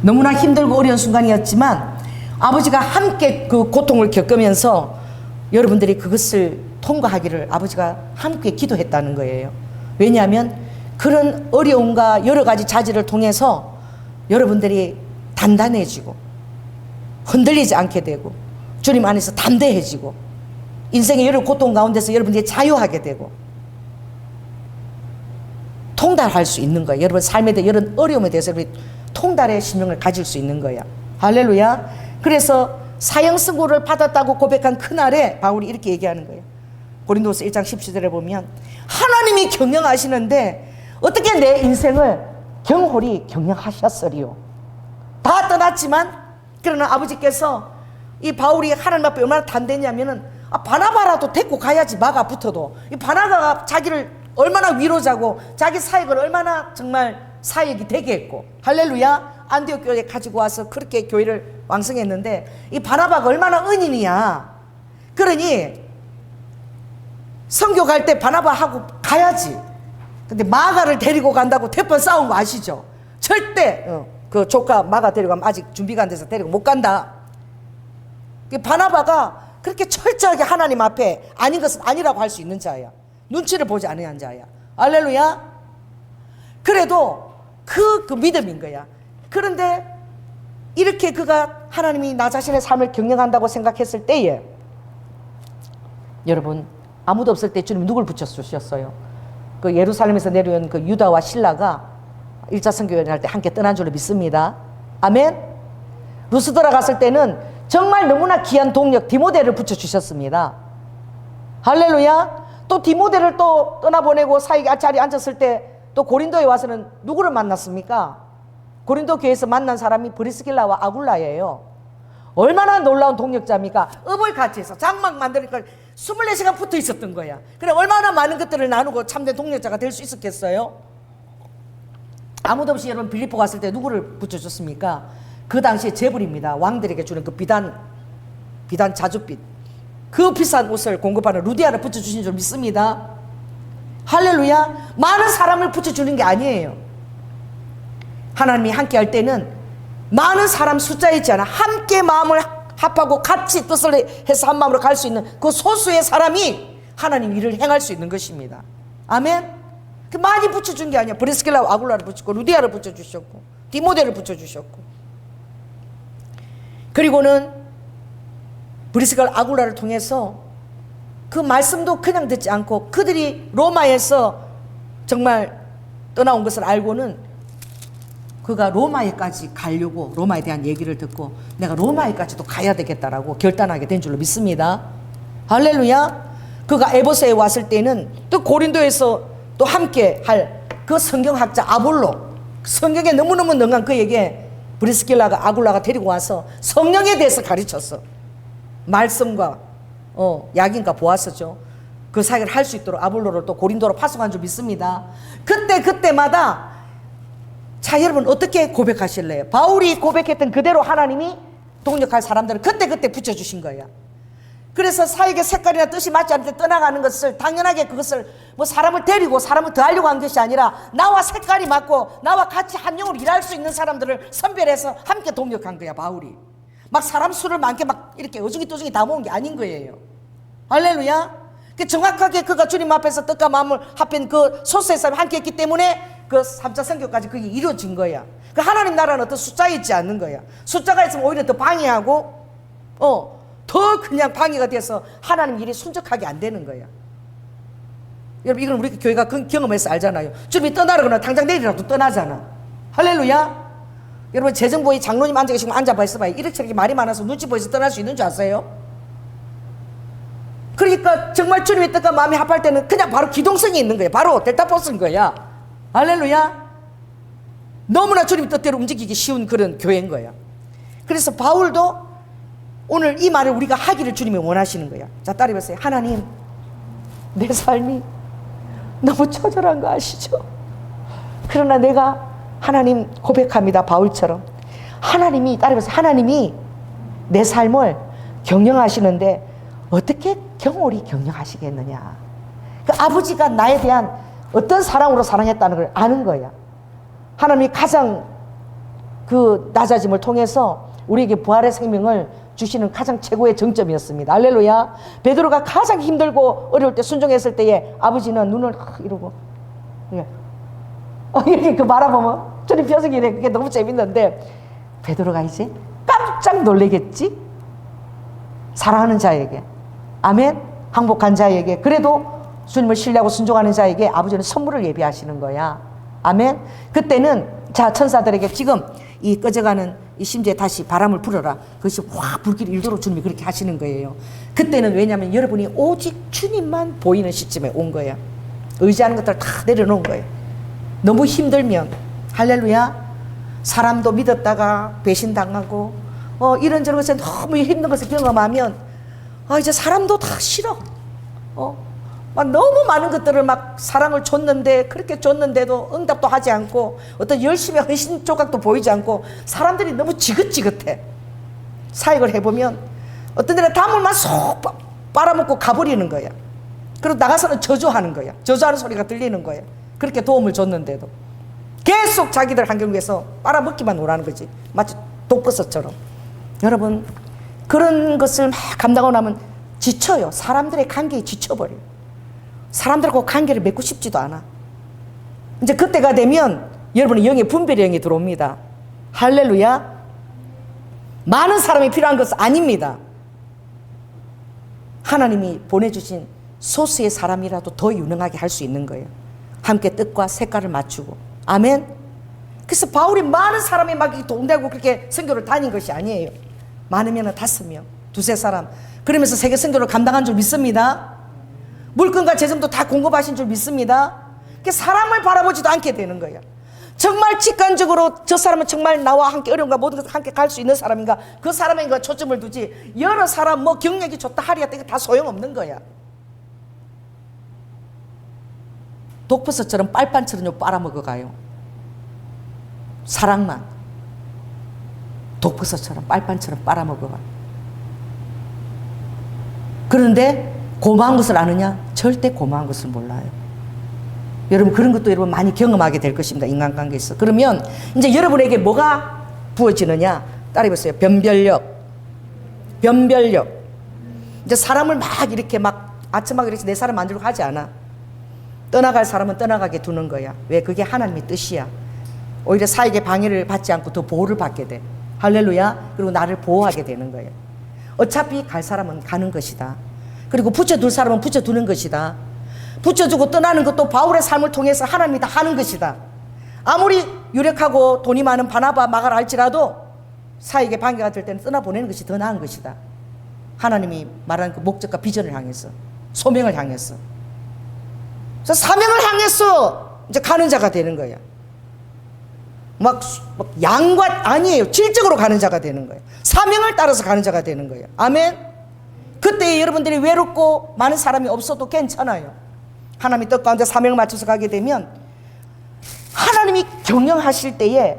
너무나 힘들고 어려운 순간이었지만 아버지가 함께 그 고통을 겪으면서 여러분들이 그것을 통과하기를 아버지가 함께 기도했다는 거예요. 왜냐하면 그런 어려움과 여러 가지 자질을 통해서 여러분들이 단단해지고 흔들리지 않게 되고 주님 안에서 담대해지고 인생의 여러 고통 가운데서 여러분들이 자유하게 되고 통달할 수 있는 거예요. 여러분 삶에 대해 이런 어려움에 대해서 여러분이 통달의 심령을 가질 수 있는 거야. 할렐루야. 그래서 사형 선고를 받았다고 고백한 그날에 바울이 이렇게 얘기하는 거예요. 고린도서 1장 17절에 보면 하나님이 경영하시는데 어떻게 내 인생을 경홀히 경영하셨으리요. 다 떠났지만 그러나 아버지께서 이 바울이 하나님 앞에 얼마나 단대냐면은 바나바라도 데리고 가야지. 마가 붙어도 이 바나바가 자기를 얼마나 위로자고 자기 사역을 얼마나 정말 사역이 되게 했고 할렐루야. 안디옥 교회에 가지고 와서 그렇게 교회를 왕성했는데 이 바나바가 얼마나 은인이야. 그러니 선교 갈 때 바나바하고 가야지. 근데 마가를 데리고 간다고 대번 싸운 거 아시죠? 절대 그 조카 마가 데리고 가면 아직 준비가 안 돼서 데리고 못 간다. 바나바가 그렇게 철저하게 하나님 앞에 아닌 것은 아니라고 할 수 있는 자야. 눈치를 보지 않은 자야. 할렐루야. 그래도 그 믿음인 거야. 그런데 이렇게 그가 하나님이 나 자신의 삶을 경영한다고 생각했을 때에 여러분 아무도 없을 때 주님 누굴 붙여주셨어요? 그 예루살렘에서 내려온 그 유다와 실라가 1차 선교여행 할 때 함께 떠난 줄로 믿습니다. 아멘. 루스드라 갔을 때는 정말 너무나 귀한 동력 디모데를 붙여주셨습니다. 할렐루야. 또 디모데를 또 떠나보내고 사역의 자리에 앉았을 때 또 고린도에 와서는 누구를 만났습니까? 고린도 교회에서 만난 사람이 브리스길라와 아굴라예요. 얼마나 놀라운 동력자입니까? 업을 같이 해서 장막 만드니까 24시간 붙어 있었던 거야. 그래 얼마나 많은 것들을 나누고 참된 동력자가 될 수 있었겠어요? 아무도 없이 여러분 빌립보 갔을 때 누구를 붙여줬습니까? 그 당시에 재벌입니다. 왕들에게 주는 그 비단 자줏빛, 그 비싼 옷을 공급하는 루디아를 붙여주신 줄 믿습니다. 할렐루야. 많은 사람을 붙여주는 게 아니에요. 하나님이 함께 할 때는 많은 사람 숫자에 있지 않아 함께 마음을 합하고 같이 뜻을 해서 한 마음으로 갈 수 있는 그 소수의 사람이 하나님 일을 행할 수 있는 것입니다. 아멘. 그 많이 붙여준 게 아니야. 브리스길라와 아굴라를 붙였고 루디아를 붙여주셨고 디모데를 붙여주셨고, 그리고는 브리스길라 아굴라를 통해서 그 말씀도 그냥 듣지 않고 그들이 로마에서 정말 떠나온 것을 알고는 그가 로마에까지 가려고 로마에 대한 얘기를 듣고 내가 로마에까지도 가야 되겠다라고 결단하게 된 줄로 믿습니다. 할렐루야. 그가 에베소에 왔을 때는 또 고린도에서 또 함께 할 그 성경학자 아볼로, 성경에 너무너무 능한 그에게 브리스길라가 아굴라가 데리고 와서 성령에 대해서 가르쳤어. 말씀과 약인과 보아서죠. 그 사역을 할 수 있도록 아볼로를 또 고린도로 파송한 줄 믿습니다. 그때마다 자 여러분 어떻게 고백하실래요? 바울이 고백했던 그대로 하나님이 동력할 사람들을 그때 붙여주신 거야. 그래서 사역의 색깔이나 뜻이 맞지 않을 때 떠나가는 것을 당연하게 그것을 뭐 사람을 데리고 사람을 더하려고 한 것이 아니라 나와 색깔이 맞고 나와 같이 한 영으로 일할 수 있는 사람들을 선별해서 함께 동력한 거야. 바울이 막 사람 수를 많게 막 이렇게 어중이또중이 다 모은 게 아닌 거예요. 할렐루야. 정확하게 그가 주님 앞에서 뜻과 마음을 합한 그 소수의 사람이 함께 했기 때문에 그 3차 선교까지 그게 이루어진 거야. 그 하나님 나라는 어떤 숫자에 있지 않는 거야. 숫자가 있으면 오히려 더 방해하고 더 그냥 방해가 돼서 하나님 일이 순적하게 안 되는 거야. 여러분 이건 우리 교회가 경험해서 알잖아요. 주님이 떠나려거나 당장 내일이라도 떠나잖아. 할렐루야. 여러분 재정부의 장로님 앉아 계시고 앉아봐 있어봐요. 이렇게 말이 많아서 눈치 보여서 떠날 수 있는 줄 아세요? 그러니까 정말 주님의 뜻과 마음이 합할 때는 그냥 바로 기동성이 있는 거예요. 바로 델타포스인 거야. 할렐루야. 너무나 주님 뜻대로 움직이기 쉬운 그런 교회인 거야. 그래서 바울도 오늘 이 말을 우리가 하기를 주님이 원하시는 거야. 자 따라해보세요. 하나님, 내 삶이 너무 처절한 거 아시죠? 그러나 내가 하나님 고백합니다. 바울처럼 하나님이 따라해보세요. 하나님이 내 삶을 경영하시는데 어떻게 경홀히 경영하시겠느냐. 그 아버지가 나에 대한 어떤 사랑으로 사랑했다는 걸 아는 거야. 하나님이 가장 그 낮아짐을 통해서 우리에게 부활의 생명을 주시는 가장 최고의 정점이었습니다. 할렐루야. 베드로가 가장 힘들고 어려울 때 순종했을 때에 아버지는 눈을 이러고 이렇게 그 바라보면 주님 표정이 이래. 그게 너무 재밌는데 베드로가 이제 깜짝 놀라겠지. 사랑하는 자에게, 아멘, 항복한 자에게, 그래도 주님을 신뢰하고 순종하는 자에게 아버지는 선물을 예비하시는 거야. 아멘. 그때는 자 천사들에게 지금 이 꺼져가는 이 심지에 다시 바람을 불어라. 그것이 확 불길이 일도록 주님이 그렇게 하시는 거예요. 그때는 왜냐하면 여러분이 오직 주님만 보이는 시점에 온 거야. 의지하는 것들을 다 내려놓은 거예요. 너무 힘들면 할렐루야. 사람도 믿었다가 배신당하고 이런저런 것에 너무 힘든 것을 경험하면 이제 사람도 다 싫어. 막 너무 많은 것들을 막 사랑을 줬는데 그렇게 줬는데도 응답도 하지 않고 어떤 열심히 헌신 조각도 보이지 않고 사람들이 너무 지긋지긋해. 사역을 해보면 어떤 데는 단물만 쏙 빨아먹고 가버리는 거야. 그리고 나가서는 저주하는 거야. 저주하는 소리가 들리는 거야. 그렇게 도움을 줬는데도 계속 자기들 환경 위해서 빨아먹기만 오라는 거지. 마치 독버섯처럼. 여러분 그런 것을 막 감당하고 나면 지쳐요. 사람들의 관계에 지쳐버려요. 사람들하고 관계를 맺고 싶지도 않아. 이제 그때가 되면 여러분의 영의 분별의 영이 들어옵니다. 할렐루야. 많은 사람이 필요한 것은 아닙니다. 하나님이 보내주신 소수의 사람이라도 더 유능하게 할 수 있는 거예요. 함께 뜻과 색깔을 맞추고. 아멘. 그래서 바울이 많은 사람이 막 동대하고 그렇게 선교를 다닌 것이 아니에요. 많으면 5명, 2-3 사람. 그러면서 세계 선교를 감당한 줄 믿습니다. 물건과 재정도 다 공급하신 줄 믿습니다. 사람을 바라보지도 않게 되는 거예요. 정말 직관적으로 저 사람은 정말 나와 함께 어려움과 모든 것을 함께 갈 수 있는 사람인가, 그 사람에게 초점을 두지 여러 사람 뭐 경력이 좋다 하리야 이거 다 소용없는 거야. 독버섯처럼 빨판처럼 빨아먹어가요. 사랑만 독버섯처럼 빨판처럼 빨아먹어가. 그런데 고마운 것을 아느냐? 절대 고마운 것을 몰라요. 여러분 그런 것도 여러분 많이 경험하게 될 것입니다. 인간관계에서. 그러면 이제 여러분에게 뭐가 부어지느냐? 따라해보세요. 변별력. 변별력. 이제 사람을 막 이렇게 막 아첨하게 이렇게 내 사람 만들려고 하지 않아. 떠나갈 사람은 떠나가게 두는 거야. 왜? 그게 하나님의 뜻이야. 오히려 사에게 방해를 받지 않고 더 보호를 받게 돼. 할렐루야. 그리고 나를 보호하게 되는 거예요. 어차피 갈 사람은 가는 것이다. 그리고 붙여둘 사람은 붙여두는 것이다. 붙여주고 떠나는 것도 바울의 삶을 통해서 하나님이 다 하는 것이다. 아무리 유력하고 돈이 많은 바나바 마가라 할지라도 사에게 방해가 될 때는 떠나보내는 것이 더 나은 것이다. 하나님이 말하는 그 목적과 비전을 향해서, 소명을 향해서. 그래서 사명을 향해서 이제 가는 자가 되는 거야. 막 양과 아니에요. 질적으로 가는 자가 되는 거예요. 사명을 따라서 가는 자가 되는 거예요. 아멘. 그때 여러분들이 외롭고 많은 사람이 없어도 괜찮아요. 하나님이 뜻 가운데 사명을 맞춰서 가게 되면 하나님이 경영하실 때에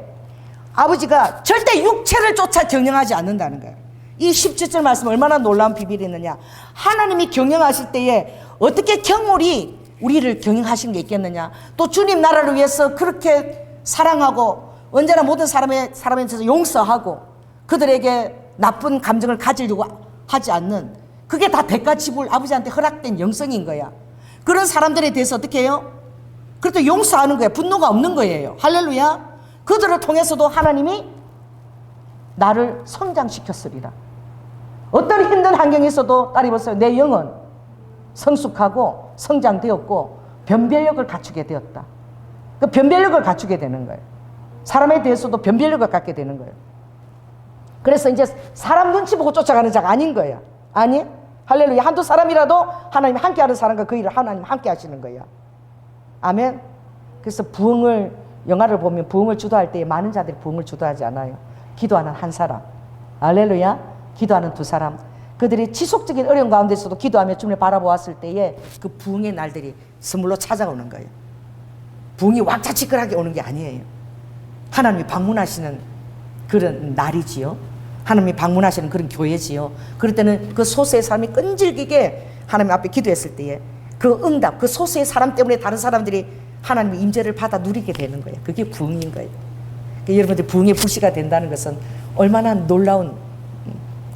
아버지가 절대 육체를 쫓아 경영하지 않는다는 거예요. 이 17절 말씀 얼마나 놀라운 비밀이 있느냐. 하나님이 경영하실 때에 어떻게 경홀이 우리를 경영하신 게 있겠느냐. 또 주님 나라를 위해서 그렇게 사랑하고 언제나 모든 사람에 대해서 용서하고 그들에게 나쁜 감정을 가지려고 하지 않는, 그게 다 대가 지불 아버지한테 허락된 영성인 거야. 그런 사람들에 대해서 어떻게 해요? 그래도 용서하는 거예요. 분노가 없는 거예요. 할렐루야. 그들을 통해서도 하나님이 나를 성장시켰으리라. 어떤 힘든 환경에서도 따라해보세요. 내 영은 성숙하고 성장되었고 변별력을 갖추게 되었다. 그 변별력을 갖추게 되는 거예요. 사람에 대해서도 변별력을 갖게 되는 거예요. 그래서 이제 사람 눈치 보고 쫓아가는 자가 아닌 거예요. 아니? 할렐루야. 한두 사람이라도 하나님이 함께하는 사람과 그 일을 하나님 함께 하시는 거예요. 아멘. 그래서 부흥을, 영화를 보면 부흥을 주도할 때에 많은 자들이 부흥을 주도하지 않아요. 기도하는 한 사람, 할렐루야. 기도하는 두 사람, 그들이 지속적인 어려운 가운데서도 기도하며 주님을 바라보았을 때에 그 부흥의 날들이 선물로 찾아오는 거예요. 부흥이 왕차치근하게 오는 게 아니에요. 하나님이 방문하시는 그런 날이지요. 하나님이 방문하시는 그런 교회지요. 그럴 때는 그 소수의 사람이 끈질기게 하나님 앞에 기도했을 때에 그 응답, 그 소수의 사람 때문에 다른 사람들이 하나님의 임재를 받아 누리게 되는 거예요. 그게 부흥인 거예요. 그러니까 여러분들 부흥의 불씨가 된다는 것은 얼마나 놀라운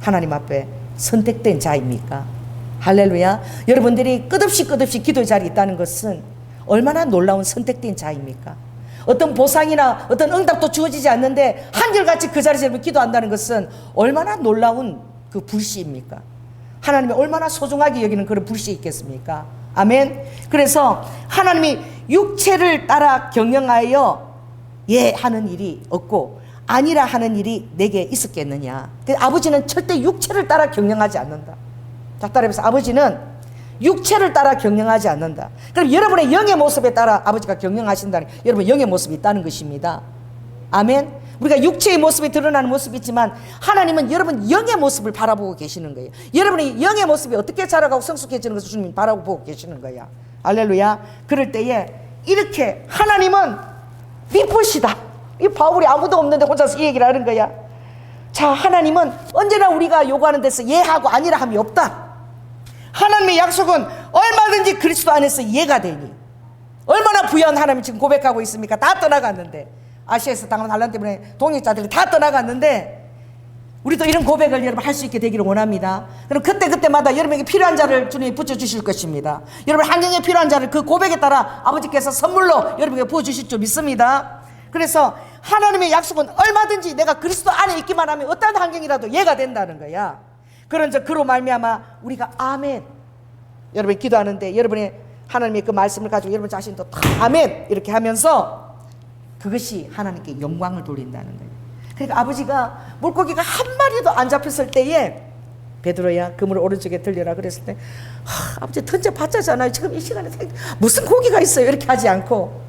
하나님 앞에 선택된 자입니까? 할렐루야. 여러분들이 끝없이 기도의 자리에 있다는 것은 얼마나 놀라운 선택된 자입니까? 어떤 보상이나 어떤 응답도 주어지지 않는데 한결같이 그 자리에서 기도한다는 것은 얼마나 놀라운 그 불씨입니까? 하나님이 얼마나 소중하게 여기는 그런 불씨 있겠습니까? 아멘. 그래서 하나님이 육체를 따라 경영하여 예 하는 일이 없고 아니라 하는 일이 내게 있었겠느냐. 아버지는 절대 육체를 따라 경영하지 않는다. 자, 따라해보세요. 아버지는 육체를 따라 경영하지 않는다. 그럼 여러분의 영의 모습에 따라 아버지가 경영하신다는, 여러분 영의 모습이 있다는 것입니다. 아멘. 우리가 육체의 모습이 드러나는 모습이 있지만 하나님은 여러분 영의 모습을 바라보고 계시는 거예요. 여러분의 영의 모습이 어떻게 자라가고 성숙해지는 것을 주님이 바라보고 계시는 거야. 할렐루야. 그럴 때에 이렇게 하나님은 미쁘시다. 이 바울이 아무도 없는데 혼자서 이 얘기를 하는 거야. 자, 하나님은 언제나 우리가 요구하는 데서 예하고 아니라 함이 없다. 하나님의 약속은 얼마든지 그리스도 안에서 예가 되니. 얼마나 부유한 하나님이 지금 고백하고 있습니까? 다 떠나갔는데, 아시아에서 당한 환난 때문에 동역자들이 다 떠나갔는데 우리도 이런 고백을 여러분 할 수 있게 되기를 원합니다. 그럼 그때마다 여러분에게 필요한 자를 주님이 붙여주실 것입니다. 여러분 환경에 필요한 자를 그 고백에 따라 아버지께서 선물로 여러분에게 부어주실 줄 믿습니다. 그래서 하나님의 약속은 얼마든지 내가 그리스도 안에 있기만 하면 어떤 환경이라도 예가 된다는 거야. 그로 말미암아 우리가 아멘, 여러분이 기도하는데 여러분의 하나님의 그 말씀을 가지고 여러분 자신도 다 아멘 이렇게 하면서 그것이 하나님께 영광을 돌린다는 거예요. 그러니까 아버지가 물고기가 한 마리도 안 잡혔을 때에 베드로야 그물 오른쪽에 들려라 그랬을 때 아버지 던져봤자잖아요. 지금 이 시간에 무슨 고기가 있어요 이렇게 하지 않고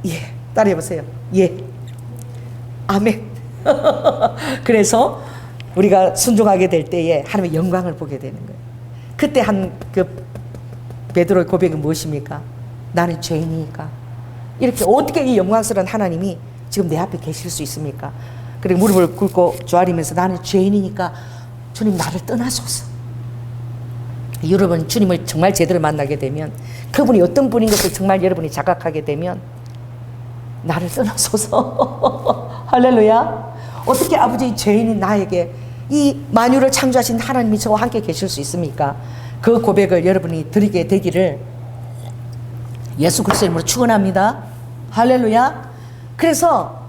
예 따라해보세요. 예. 아멘. 그래서 우리가 순종하게 될 때에 하나님의 영광을 보게 되는 거예요. 그때 한 그 베드로의 고백은 무엇입니까? 나는 죄인이니까. 이렇게 어떻게 이 영광스러운 하나님이 지금 내 앞에 계실 수 있습니까? 그리고 무릎을 꿇고 조아리면서 나는 죄인이니까 주님 나를 떠나소서. 여러분 주님을 정말 제대로 만나게 되면 그분이 어떤 분인 것을 정말 여러분이 자각하게 되면 나를 떠나소서. 할렐루야. 어떻게 아버지 죄인인 나에게 이 만유를 창조하신 하나님이 저와 함께 계실 수 있습니까? 그 고백을 여러분이 드리게 되기를 예수 그리스도 이름으로 축원합니다. 할렐루야. 그래서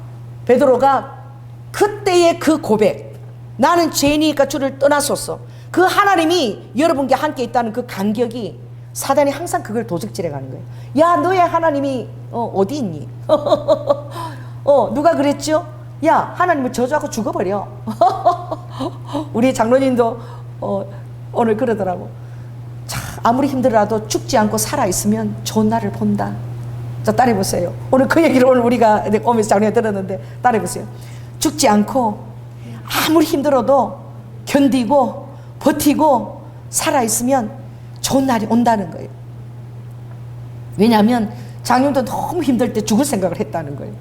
베드로가 그때의 그 고백, 나는 죄인이니까 주를 떠나소서, 그 하나님이 여러분과 함께 있다는 그 간격이 사단이 항상 그걸 도적질해 가는 거예요. 야, 너의 하나님이 어디 있니? 누가 그랬죠? 야, 하나님을 저주하고 죽어버려. 우리 장로님도 오늘 그러더라고. 자, 아무리 힘들어도 죽지 않고 살아있으면 좋은 날을 본다. 자, 따라해보세요. 오늘 그 얘기를 오늘 우리가 오면서 장로에 들었는데 따라해보세요. 죽지 않고 아무리 힘들어도 견디고 버티고 살아있으면 좋은 날이 온다는 거예요. 왜냐하면 장님도 너무 힘들 때 죽을 생각을 했다는 거예요.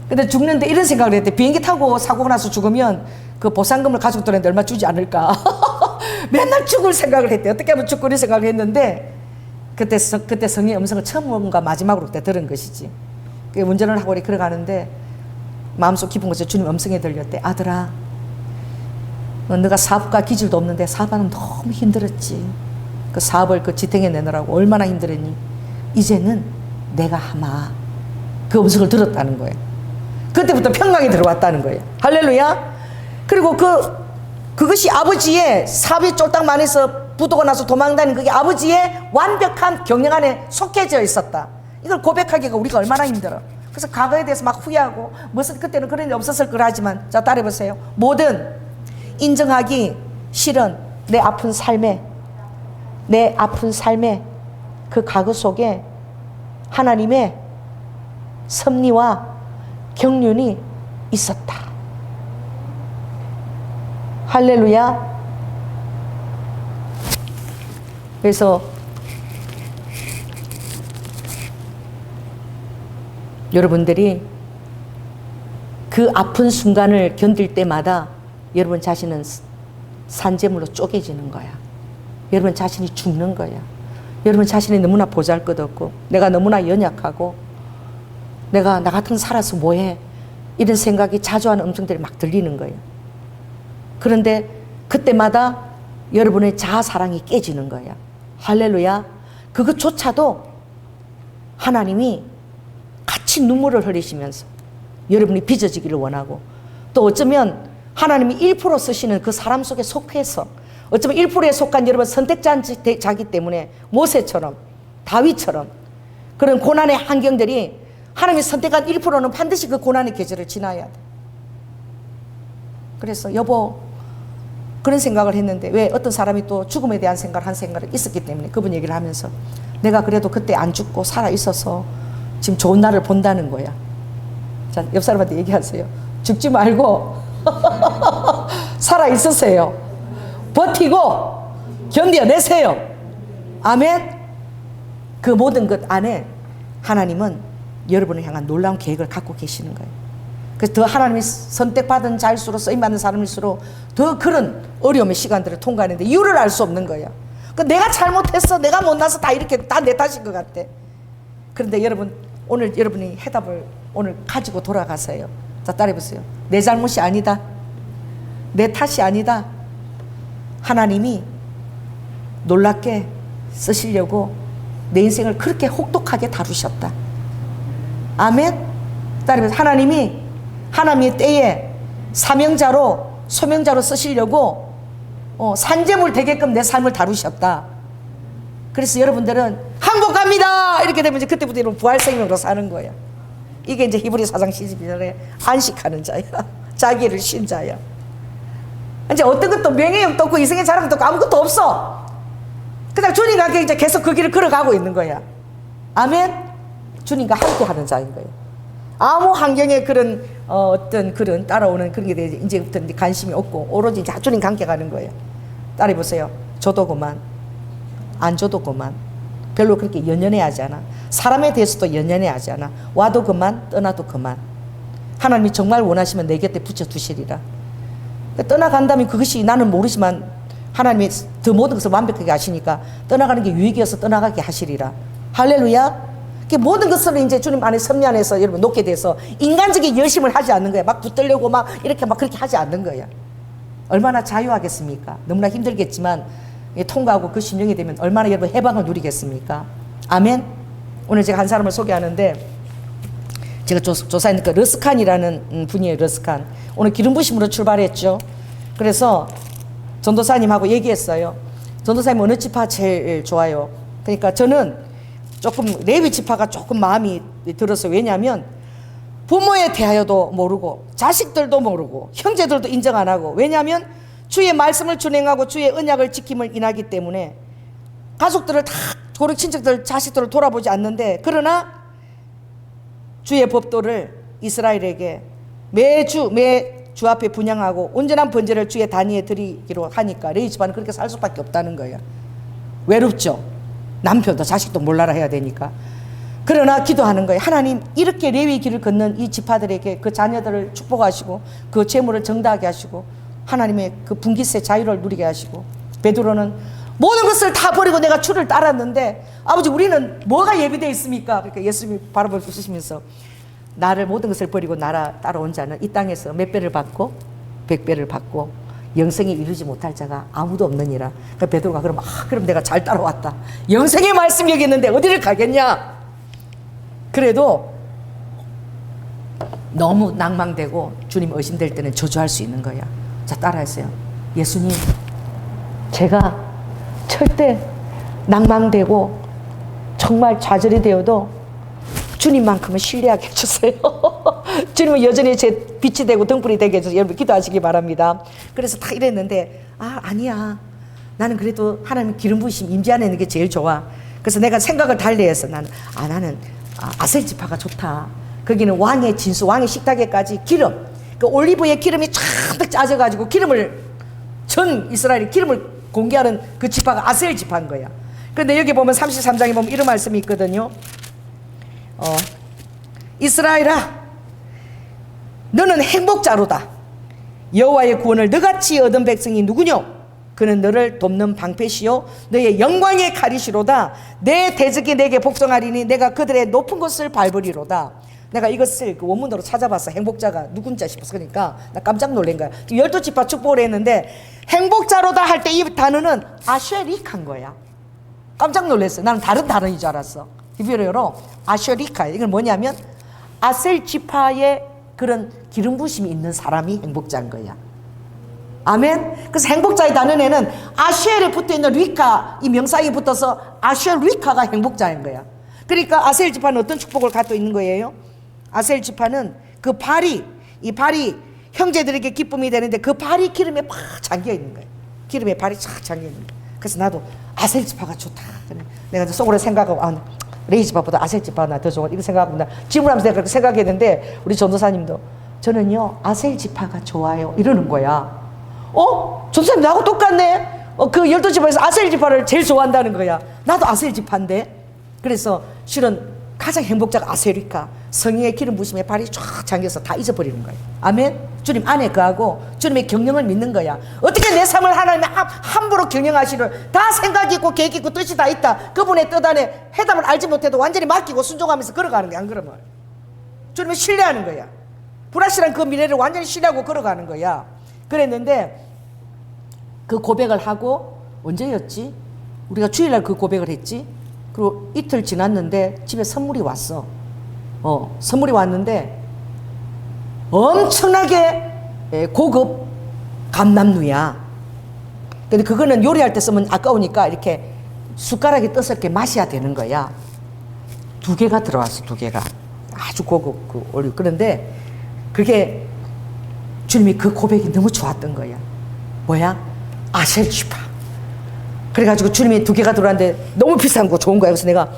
근데 죽는데 이런 생각을 했대. 비행기 타고 사고가 나서 죽으면 그 보상금을 가족들한테 얼마 주지 않을까. 맨날 죽을 생각을 했대. 어떻게 하면 죽고 이런 생각을 했는데 그때 성령의 음성을 처음과 마지막으로 그때 들은 것이지. 운전을 하고 이렇게 걸어가는데 마음속 깊은 곳에 주님 음성이 들렸대. 아들아, 너가 사업가 기질도 없는데 사업하는 너무 힘들었지. 그 사업을 그 지탱해 내느라고 얼마나 힘들었니? 이제는 내가 하마. 그 음성을 들었다는 거예요. 그때부터 평강이 들어왔다는 거예요. 할렐루야. 그리고 그것이 아버지의 사업이 쫄딱 망해서 부도가 나서 도망다니는 그게 아버지의 완벽한 경영 안에 속해져 있었다. 이걸 고백하기가 우리가 얼마나 힘들어. 그래서 과거에 대해서 막 후회하고 무슨 그때는 그런 일 없었을 거라지만, 자, 따라해보세요. 뭐든 인정하기 싫은 내 아픈 삶에 그 과거 속에 하나님의 섭리와 경륜이 있었다. 할렐루야. 그래서 여러분들이 그 아픈 순간을 견딜 때마다 여러분 자신은 산재물로 쪼개지는 거야. 여러분 자신이 죽는 거야. 여러분 자신이 너무나 보잘것없고 내가 너무나 연약하고 내가 나 같은 살아서 뭐해, 이런 생각이 자주 하는 음성들이 막 들리는 거예요. 그런데 그때마다 여러분의 자아사랑이 깨지는 거야. 할렐루야. 그것조차도 하나님이 같이 눈물을 흘리시면서 여러분이 빚어지기를 원하고, 또 어쩌면 하나님이 1% 쓰시는 그 사람 속에 속해서, 어쩌면 1%에 속한 여러분 선택자이기 때문에 모세처럼 다윗처럼 그런 고난의 환경들이, 하나님이 선택한 1%는 반드시 그 고난의 계절을 지나야 돼. 그래서 여보 그런 생각을 했는데, 왜 어떤 사람이 또 죽음에 대한 생각을 한 생각이 있었기 때문에 그분 얘기를 하면서 내가 그래도 그때 안 죽고 살아 있어서 지금 좋은 날을 본다는 거야. 자, 옆 사람한테 얘기하세요. 죽지 말고 살아 있으세요. 버티고 견뎌내세요. 아멘. 그 모든 것 안에 하나님은 여러분을 향한 놀라운 계획을 갖고 계시는 거예요. 그래서 더 하나님이 선택받은 자일수록, 쓰임받는 사람일수록 더 그런 어려움의 시간들을 통과하는데 이유를 알 수 없는 거야. 내가 잘못했어, 내가 못나서 다 이렇게 다 내 탓인 것 같아. 그런데 여러분, 오늘 여러분이 해답을 오늘 가지고 돌아가세요. 자, 따라해보세요. 내 잘못이 아니다, 내 탓이 아니다. 하나님이 놀랍게 쓰시려고 내 인생을 그렇게 혹독하게 다루셨다. 아멘. 따라해보세요. 하나님의 때에 사명자로 소명자로 쓰시려고 산재물 되게끔 내 삶을 다루셨다. 그래서 여러분들은 항복합니다 이렇게 되면 이제 그때부터 여러분 부활 생명으로 사는 거야. 이게 이제 히브리 4장 12절에 안식하는 자야. 자기를 쉰 자야. 이제 어떤 것도 명예욕도 없고 이생의 자랑도 없고 아무것도 없어. 그냥 주님과 이제 계속 그 길을 걸어가고 있는 거야. 아멘. 주님과 함께 하는 자인 거예요. 아무 환경에 그런 어떤 그런 따라오는 그런 게 대해 이제부터 관심이 없고 오로지 이제 주님 관계 가는 거예요. 따라해보세요. 줘도 그만, 안 줘도 그만. 별로 그렇게 연연해 하지 않아. 사람에 대해서도 연연해 하지 않아. 와도 그만, 떠나도 그만. 하나님이 정말 원하시면 내 곁에 붙여두시리라. 떠나간다면 그것이 나는 모르지만 하나님이 더 모든 것을 완벽하게 아시니까 떠나가는 게 유익이어서 떠나가게 하시리라. 할렐루야. 모든 것을 이제 주님 안에 섭리 안에서 여러분 놓게 돼서 인간적인 열심을 하지 않는 거야. 막 붙들려고 막 이렇게 막 그렇게 하지 않는 거야. 얼마나 자유하겠습니까? 너무나 힘들겠지만 통과하고 그 심령이 되면 얼마나 여러분 해방을 누리겠습니까? 아멘. 오늘 제가 한 사람을 소개하는데 제가 조사했는데 러스칸이라는 분이에요. 러스칸. 오늘 기름 부심으로 출발했죠. 그래서 전도사님하고 얘기했어요. 전도사님 어느 지파 제일 좋아요? 그러니까 저는 조금 레위 지파가 조금 마음이 들어서, 왜냐하면 부모에 대하여도 모르고 자식들도 모르고 형제들도 인정 안 하고, 왜냐하면 주의 말씀을 준행하고 주의 언약을 지킴을 인하기 때문에 가족들을 다 고려 친척들 자식들을 돌아보지 않는데, 그러나 주의 법도를 이스라엘에게 매주 주 앞에 분향하고 온전한 번제를 주의 단위에 드리기로 하니까 레위 집안은 그렇게 살 수밖에 없다는 거예요. 외롭죠. 남편도 자식도 몰라라 해야 되니까. 그러나 기도하는 거예요. 하나님, 이렇게 레위 길을 걷는 이 지파들에게 그 자녀들을 축복하시고 그 재물을 정다하게 하시고 하나님의 그 분깃의 자유를 누리게 하시고. 베드로는 모든 것을 다 버리고 내가 주를 따랐는데 아버지 우리는 뭐가 예비되어 있습니까? 그러니까 예수님이 바라볼 부시면서 나를 모든 것을 버리고 나라 따라온 자는 이 땅에서 몇 배를 받고 100배를 받고 영생에 이르지 못할 자가 아무도 없느니라. 그러니까 베드로가 그럼 내가 잘 따라왔다. 영생의 말씀 여기 있는데 어디를 가겠냐? 그래도 너무 낭망되고 주님 의심될 때는 저주할 수 있는 거야. 자, 따라하세요. 예수님, 제가 절대 낭망되고 정말 좌절이 되어도 주님만큼은 신뢰하게 해주세요. 주님은 여전히 제 빛이 되고 등불이 되게 해주세요. 여러분 기도하시기 바랍니다. 그래서 다 이랬는데 아니야. 나는 그래도 하나님 기름 부으심 임재 안에 있는 게 제일 좋아. 그래서 내가 생각을 달리해서 나는 아셀 지파가 좋다. 거기는 왕의 진수, 왕의 식탁에까지 기름, 그 올리브의 기름이 쫙 짜져가지고 전 이스라엘의 기름을 공개하는 그 지파가 아셀 지파인 거야. 그런데 여기 보면 33장에 보면 이런 말씀이 있거든요. 이스라엘아, 너는 행복자로다. 여호와의 구원을 너같이 얻은 백성이 누구뇨? 그는 너를 돕는 방패시요 너의 영광의 칼이시로다. 내 대적이 내게 복종하리니 내가 그들의 높은 곳을 밟으리로다. 내가 이것을 그 원문으로 찾아봤어. 행복자가 누군지 싶어서. 그러니까 나 깜짝 놀란 거야. 12지파 축복을 했는데 행복자로다 할 때 이 단어는 아쉐릭한 거야. 깜짝 놀랐어. 나는 다른 단어인 줄 알았어. 히브리어로 아쉐리카. 이건 뭐냐면 아셀 지파의 그런 기름 부심이 있는 사람이 행복자인 거야. 아멘. 그래서 행복자의 단어에는 아쉘에 붙어있는 리카, 이 명사에 붙어서 아쉘 리카가 행복자인 거야. 그러니까 아셀 지파는 어떤 축복을 갖고 있는 거예요? 아셀 지파는 그 이 발이 형제들에게 기쁨이 되는데 그 발이 기름에 팍 잠겨 있는 거예요. 기름에 발이 쫙 잠겨 있는 거예요. 그래서 나도 아셀 지파가 좋다. 내가 속으로 생각하고 레위 지파보다 아셀 지파가 나 더 좋아. 이렇게 생각하고 질문하면서 내가 그렇게 생각했는데 우리 전도사님도 저는요 아셀 지파가 좋아요 이러는 거야. 전도사님 나하고 똑같네. 그 12지파에서 아셀 지파를 제일 좋아한다는 거야. 나도 아셀 지파인데. 그래서 실은 가장 행복자가 아셀이니까 성령의 기름 부심에 발이 쫙 잠겨서 다 잊어버리는 거예요. 아멘. 주님 안에 거하고 주님의 경영을 믿는 거야. 어떻게 내 삶을 하나님이 함부로 경영하시를, 다 생각이 있고 계획이 있고 뜻이 다 있다. 그분의 뜻 안에 해답을 알지 못해도 완전히 맡기고 순종하면서 걸어가는 거야. 안 그러면 주님을 신뢰하는 거야. 불확실한 그 미래를 완전히 신뢰하고 걸어가는 거야. 그랬는데 그 고백을 하고 언제였지? 우리가 주일날 그 고백을 했지. 그리고 이틀 지났는데 집에 선물이 왔어. 선물이 왔는데 엄청나게 고급 감람누야. 근데 그거는 요리할 때 쓰면 아까우니까 이렇게 숟가락에 떠서 이렇게 마셔야 되는 거야. 2개가 들어왔어. 2개가 아주 고급 그 올리브. 그런데 그게 주님이 그 고백이 너무 좋았던 거야. 뭐야? 아셀 지파. 그래가지고 주님이 2개가 들어왔는데 너무 비싼 거 좋은 거야. 그래서 내가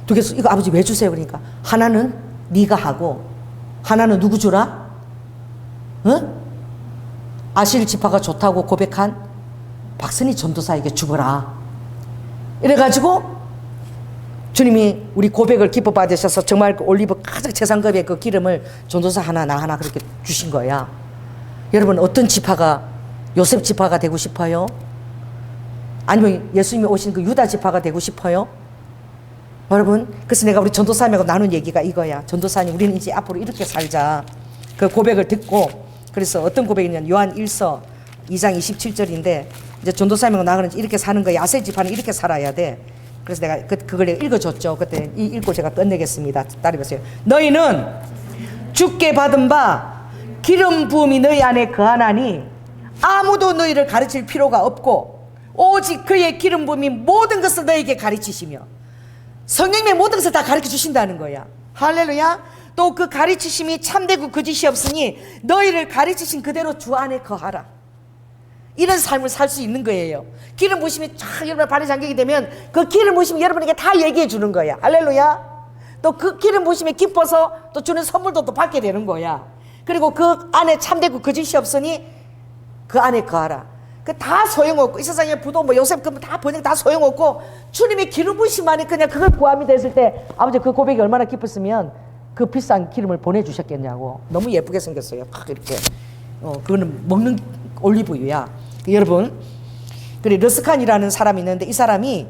2개, 이거 아버지 왜 주세요? 그러니까 하나는 네가 하고 하나는 누구 주라? 아실 지파가 좋다고 고백한 박선희 전도사에게 주거라. 이래가지고 주님이 우리 고백을 기뻐 받으셔서 정말 그 올리브 가득 제상급의 그 기름을 전도사 하나 나 하나 그렇게 주신 거야. 여러분 어떤 지파가 요셉 지파가 되고 싶어요? 아니면 예수님이 오신 그 유다 지파가 되고 싶어요? 여러분, 그래서 내가 우리 전도사님하고 나눈 얘기가 이거야. 전도사님, 우리는 이제 앞으로 이렇게 살자. 그 고백을 듣고, 그래서 어떤 고백이냐면 요한 1서 2장 27절인데 이제 전도사님하고 나가는 이렇게 사는 거야. 아셀 지파는 이렇게 살아야 돼. 그래서 내가 그걸 내가 읽어줬죠. 그때 읽고 제가 끝내겠습니다. 따라해보세요. 너희는 주께 받은 바 기름 부음이 너희 안에 거하나니 아무도 너희를 가르칠 필요가 없고 오직 그의 기름 부음이 모든 것을 너희에게 가르치시며 성령님의 모든 것을 다 가르쳐 주신다는 거야. 할렐루야. 또 그 가르치심이 참되고 거짓이 없으니 너희를 가르치신 그대로 주 안에 거하라. 이런 삶을 살 수 있는 거예요. 기름 부으심이 쫙 여러분의 발에 잠기게 되면 그 기름 부으심이 여러분에게 다 얘기해 주는 거야. 할렐루야. 또 그 기름 부으심에 기뻐서 또 주는 선물도 또 받게 되는 거야. 그리고 그 안에 참되고 거짓이 없으니 그 안에 거하라. 그 다 소용없고 이 세상에 부도 뭐 요셉 다 번역 다 소용없고 주님의 기름 부으심만이 그냥 그걸 구함이 됐을 때 아버지 그 고백이 얼마나 기뻤으면 그 비싼 기름을 보내주셨겠냐고. 너무 예쁘게 생겼어요. 이렇게 그거는 먹는 올리브유야. 여러분, 그래 르스칸이라는 사람이 있는데 이 사람이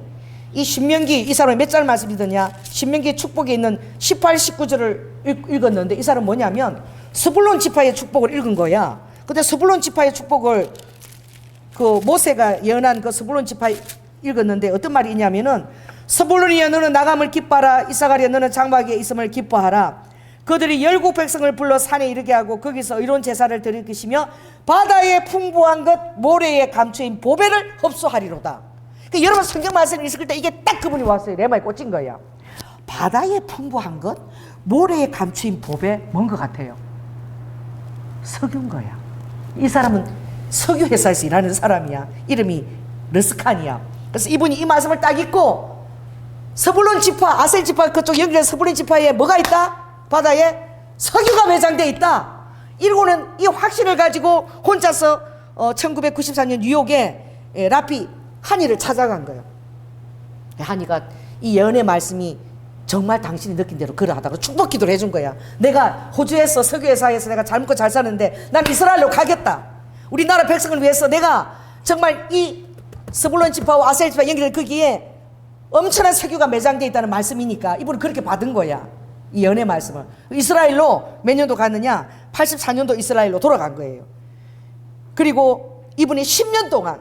이 신명기 이 사람이 몇 절 말씀 믿었냐? 신명기 축복에 있는 18, 19절을 읽었는데 이 사람은 뭐냐면 스불론 지파의 축복을 읽은 거야. 근데 스불론 지파의 축복을 그 모세가 예언한 그 스불론 지파 읽었는데 어떤 말이 있냐면은 스불론이여 너는 나감을 기뻐하라. 이사가리여 너는 장막에 있음을 기뻐하라. 그들이 열국 백성을 불러 산에 이르게 하고 거기서 의로운 제사를 드릴 것이며 바다에 풍부한 것 모래에 감추인 보배를 흡수하리로다. 그러니까 여러분 성경 말씀을 읽을 때 이게 딱 그분이 왔어요. 레마에 꽂힌 거야. 바다에 풍부한 것 모래에 감추인 보배 뭔 것 같아요? 석유인 거야. 이 사람은 석유 회사에서 일하는 사람이야. 이름이 르스칸이야. 그래서 이분이 이 말씀을 딱 읽고 스불론 지파, 아셀 지파 그쪽 연결된 스불론 지파에 뭐가 있다? 바다에 석유가 매장돼 있다. 이러고는 이 확신을 가지고 혼자서 1994년 뉴욕에 라피 한이를 찾아간 거예요. 한이가 이 예언의 말씀이 정말 당신이 느낀 대로 그러하다고 축복 기도를 해준 거야. 내가 호주에서 석유회사에서 내가 잘 먹고 잘 사는데 난 이스라엘로 가겠다. 우리나라 백성을 위해서 내가 정말 이 스불론 지파와 아셀 지파 연결된 거기에 엄청난 석유가 매장되어 있다는 말씀이니까 이분은 그렇게 받은 거야. 이 연의 말씀을. 이스라엘로 몇 년도 갔느냐? 84년도 이스라엘로 돌아간 거예요. 그리고 이분이 10년 동안,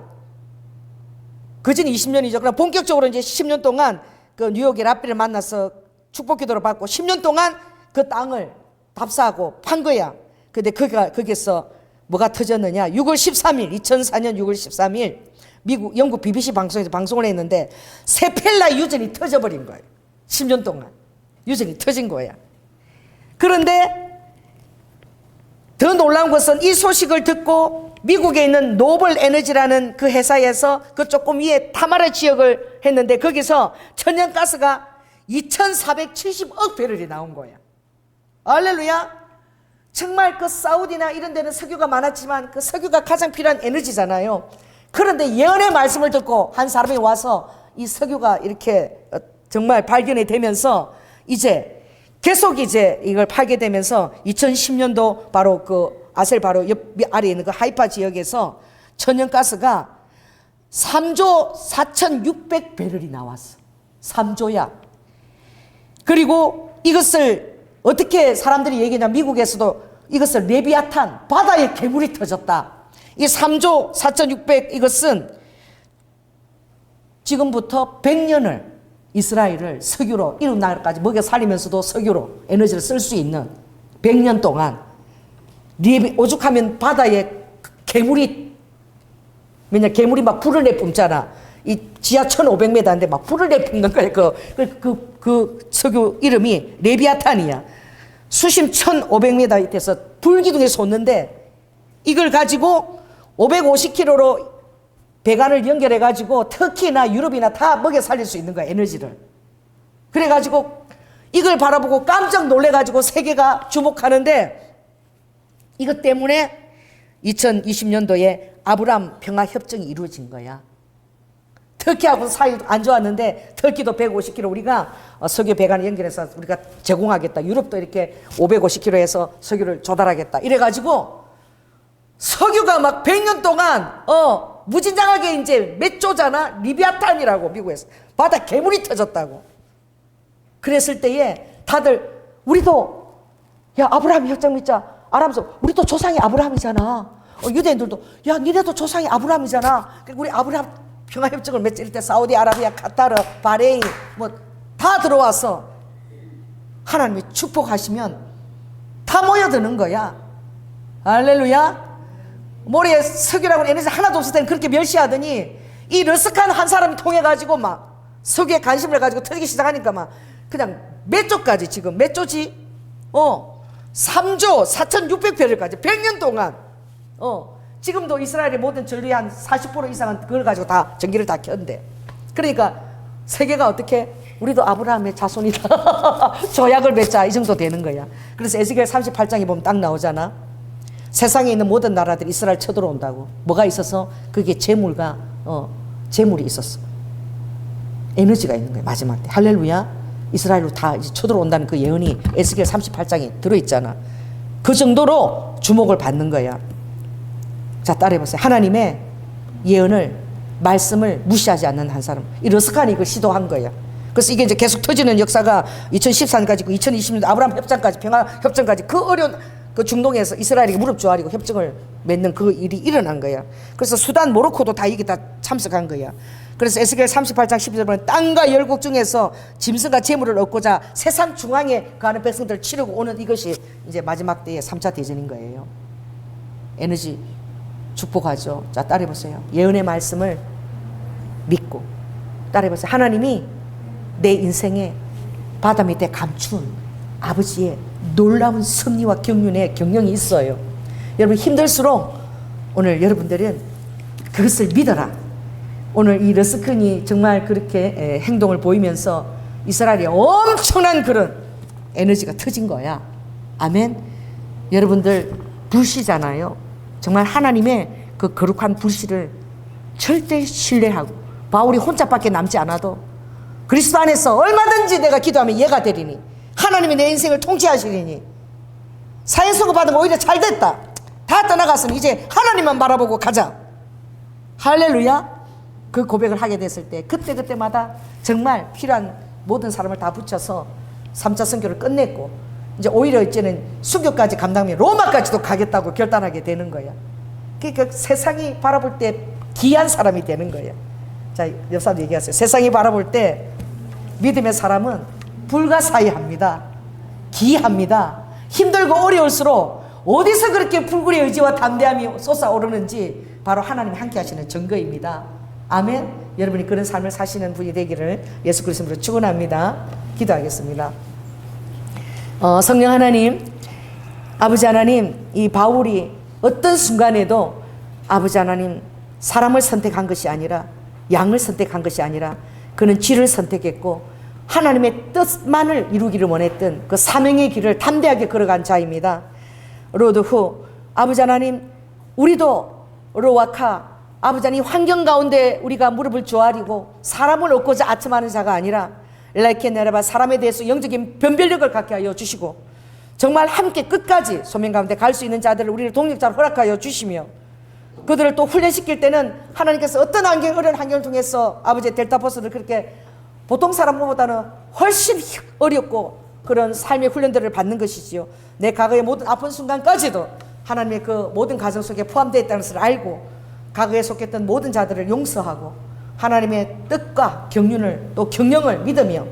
그전이 20년이죠. 그럼 본격적으로 이제 10년 동안 그 뉴욕의 라피를 만나서 축복 기도를 받고 10년 동안 그 땅을 답사하고 판 거야. 근데 거기서 뭐가 터졌느냐? 6월 13일, 2004년 6월 13일 미국, 영국 BBC 방송에서 방송을 했는데 세펠라 유전이 터져버린 거예요. 10년 동안 유전이 터진 거야. 그런데 더 놀라운 것은 이 소식을 듣고 미국에 있는 노블 에너지라는 그 회사에서 그 조금 위에 타마라 지역을 했는데 거기서 천연가스가 2470억 배럴이 나온 거야. 할렐루야. 정말 그 사우디나 이런 데는 석유가 많았지만 그 석유가 가장 필요한 에너지잖아요. 그런데 예언의 말씀을 듣고 한 사람이 와서 이 석유가 이렇게 정말 발견이 되면서 이제 계속 이제 이걸 팔게 되면서 2010년도 바로 그 아셀 바로 옆 아래에 있는 그 하이파 지역에서 천연가스가 3조 4,600배럴이 나왔어. 3조야. 그리고 이것을 어떻게 사람들이 얘기하냐, 미국에서도 이것을 레비아탄, 바다에 괴물이 터졌다. 이 3조 4,600 이것은 지금부터 100년을 이스라엘을 석유로 이웃 나라까지 먹여 살리면서도 석유로 에너지를 쓸 수 있는 100년 동안 오죽하면 바다에 괴물이, 왜냐 괴물이 막 불을 내뿜잖아. 이 지하 1,500m인데 막 불을 내뿜는 거야. 그 석유 이름이 레비아탄이야. 수심 1,500m 돼서 불기둥에 솟는데 이걸 가지고 550km로 배관을 연결해 가지고 터키나 유럽이나 다 먹여 살릴 수 있는 거야, 에너지를. 그래 가지고 이걸 바라보고 깜짝 놀래가지고 세계가 주목하는데, 이것 때문에 2020년도에 아브라함 평화협정이 이루어진 거야. 터키하고 사이도 안 좋았는데 터키도 150km 우리가 석유 배관을 연결해서 우리가 제공하겠다. 유럽도 이렇게 550km 해서 석유를 조달하겠다. 이래가지고 석유가 막 100년 동안 무진장하게 이제 몇 조잖아. 리비아탄이라고 미국에서 바다 괴물이 터졌다고. 그랬을 때에 다들 우리도 야 아브라함 협정 믿자. 아람서 우리도 조상이 아브라함이잖아. 유대인들도 야 니네도 조상이 아브라함이잖아. 그리고 우리 아브라함 평화협정을 맺을 때 사우디아라비아, 카타르, 바레인 뭐 다 들어와서 하나님이 축복하시면 다 모여드는 거야. 할렐루야. 모래에 석유라고 에너지 하나도 없을 때는 그렇게 멸시하더니 이 러스칸 한 사람이 통해가지고 막 석유에 관심을 가지고 터지기 시작하니까 막 그냥 몇 조까지 지금 몇 조지? 3조 4,600배럴까지 100년 동안 지금도 이스라엘의 모든 전류의 한 40% 이상은 그걸 가지고 다 전기를 다 켠대. 그러니까 세계가 어떻게 우리도 아브라함의 자손이다. 조약을 맺자 이 정도 되는 거야. 그래서 에스겔 38장에 보면 딱 나오잖아. 세상에 있는 모든 나라들이 이스라엘 쳐들어온다고. 뭐가 있어서? 그게 재물과 재물이 있었어. 에너지가 있는 거야 마지막 때. 할렐루야. 이스라엘로 다 이제 쳐들어온다는 그 예언이 에스겔 38장에 들어있잖아. 그 정도로 주목을 받는 거야. 자 따라해보세요. 하나님의 예언을 말씀을 무시하지 않는 한 사람. 이 러스칸이 이걸 시도한 거야. 그래서 이게 이제 계속 터지는 역사가 2014년까지 있고 2020년 아브라함 협정까지 평화 협정까지 그 어려운 그 중동에서 이스라엘에게 무릎 조아리고 협정을 맺는 그 일이 일어난 거야. 그래서 수단 모로코도 다 이게 다 참석한 거야. 그래서 에스겔 38장 12절 보면 땅과 열국 중에서 짐승과 재물을 얻고자 세상 중앙에 가는 백성들을 치르고 오는 이것이 이제 마지막 때의 3차 대전인 거예요. 에너지 축복하죠. 자 따라해보세요. 예언의 말씀을 믿고 따라해보세요. 하나님이 내 인생에 바다 밑에 감춘 아버지의 놀라운 섭리와 경륜의 경영이 있어요. 여러분 힘들수록 오늘 여러분들은 그것을 믿어라. 오늘 이 러스칸이 정말 그렇게 행동을 보이면서 이스라엘이 엄청난 그런 에너지가 터진 거야. 아멘. 여러분들 불씨잖아요. 정말 하나님의 그 거룩한 불씨를 절대 신뢰하고 바울이 혼자밖에 남지 않아도 그리스도 안에서 얼마든지 내가 기도하면 예가 되리니 하나님이 내 인생을 통치하시리니 사형선고 받은 거 오히려 잘됐다. 다 떠나갔으면 이제 하나님만 바라보고 가자. 할렐루야. 그 고백을 하게 됐을 때 그때마다 정말 필요한 모든 사람을 다 붙여서 3차 선교를 끝냈고 이제 오히려 이제는 수교까지 감당하며 로마까지도 가겠다고 결단하게 되는 거야. 그러니까 세상이 바라볼 때 귀한 사람이 되는 거야. 자, 옆 사람 얘기하세요. 세상이 바라볼 때 믿음의 사람은 불가사의합니다. 귀합니다. 힘들고 어려울수록 어디서 그렇게 불굴의 의지와 담대함이 솟아오르는지 바로 하나님이 함께 하시는 증거입니다. 아멘. 여러분이 그런 삶을 사시는 분이 되기를 예수 그리스도로 축원합니다. 기도하겠습니다. 성령 하나님, 아버지 하나님, 이 바울이 어떤 순간에도 아버지 하나님 사람을 선택한 것이 아니라 양을 선택한 것이 아니라 그는 쥐를 선택했고 하나님의 뜻만을 이루기를 원했던 그 사명의 길을 담대하게 걸어간 자입니다. 로드 후 아버지 하나님, 우리도 로와카 아버지 하나님 환경 가운데 우리가 무릎을 조아리고 사람을 얻고자 아첨하는 자가 아니라 라이케네라바 사람에 대해서 영적인 변별력을 갖게 하여 주시고 정말 함께 끝까지 소명 가운데 갈 수 있는 자들을 우리를 동력자로 허락하여 주시며 그들을 또 훈련시킬 때는 하나님께서 어떤 어려운 환경을 통해서 아버지의 델타포스를 그렇게 보통 사람보다는 훨씬 어렵고 그런 삶의 훈련들을 받는 것이지요. 내 과거의 모든 아픈 순간까지도 하나님의 그 모든 가정 속에 포함되어 있다는 것을 알고 과거에 속했던 모든 자들을 용서하고 하나님의 뜻과 경륜을 또 경영을 믿으며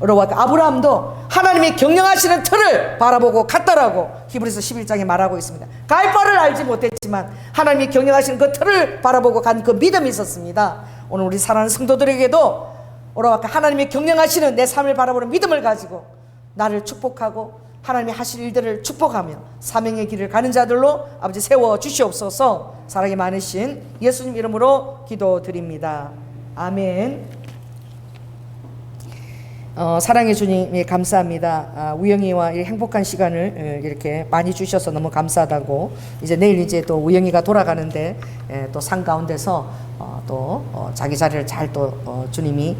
아브라함도 하나님의 경영하시는 틀을 바라보고 갔다라고 히브리서 11장에 말하고 있습니다. 갈 바를 알지 못했지만 하나님이 경영하시는 그 틀을 바라보고 간 그 믿음이 있었습니다. 오늘 우리 사랑하는 성도들에게도 하나님의 경영하시는 내 삶을 바라보는 믿음을 가지고 나를 축복하고 하나님이 하실 일들을 축복하며 사명의 길을 가는 자들로 아버지 세워 주시옵소서. 사랑이 많으신 예수님 이름으로 기도드립니다. 아멘. 사랑해 주님이 감사합니다. 우영이와 이 행복한 시간을 이렇게 많이 주셔서 너무 감사하다고. 이제 내일 이제 또 우영이가 돌아가는데 또 산 가운데서 또 자기 자리를 잘 또 주님이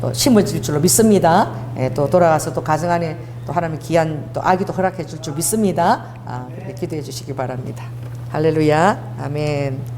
또 심어질 줄로 믿습니다. 또 돌아가서 또 가정 안에 또 하나님의 귀한 또 아기도 허락해 줄 줄 믿습니다. 그렇게 기도해 주시기 바랍니다. 할렐루야. 아멘.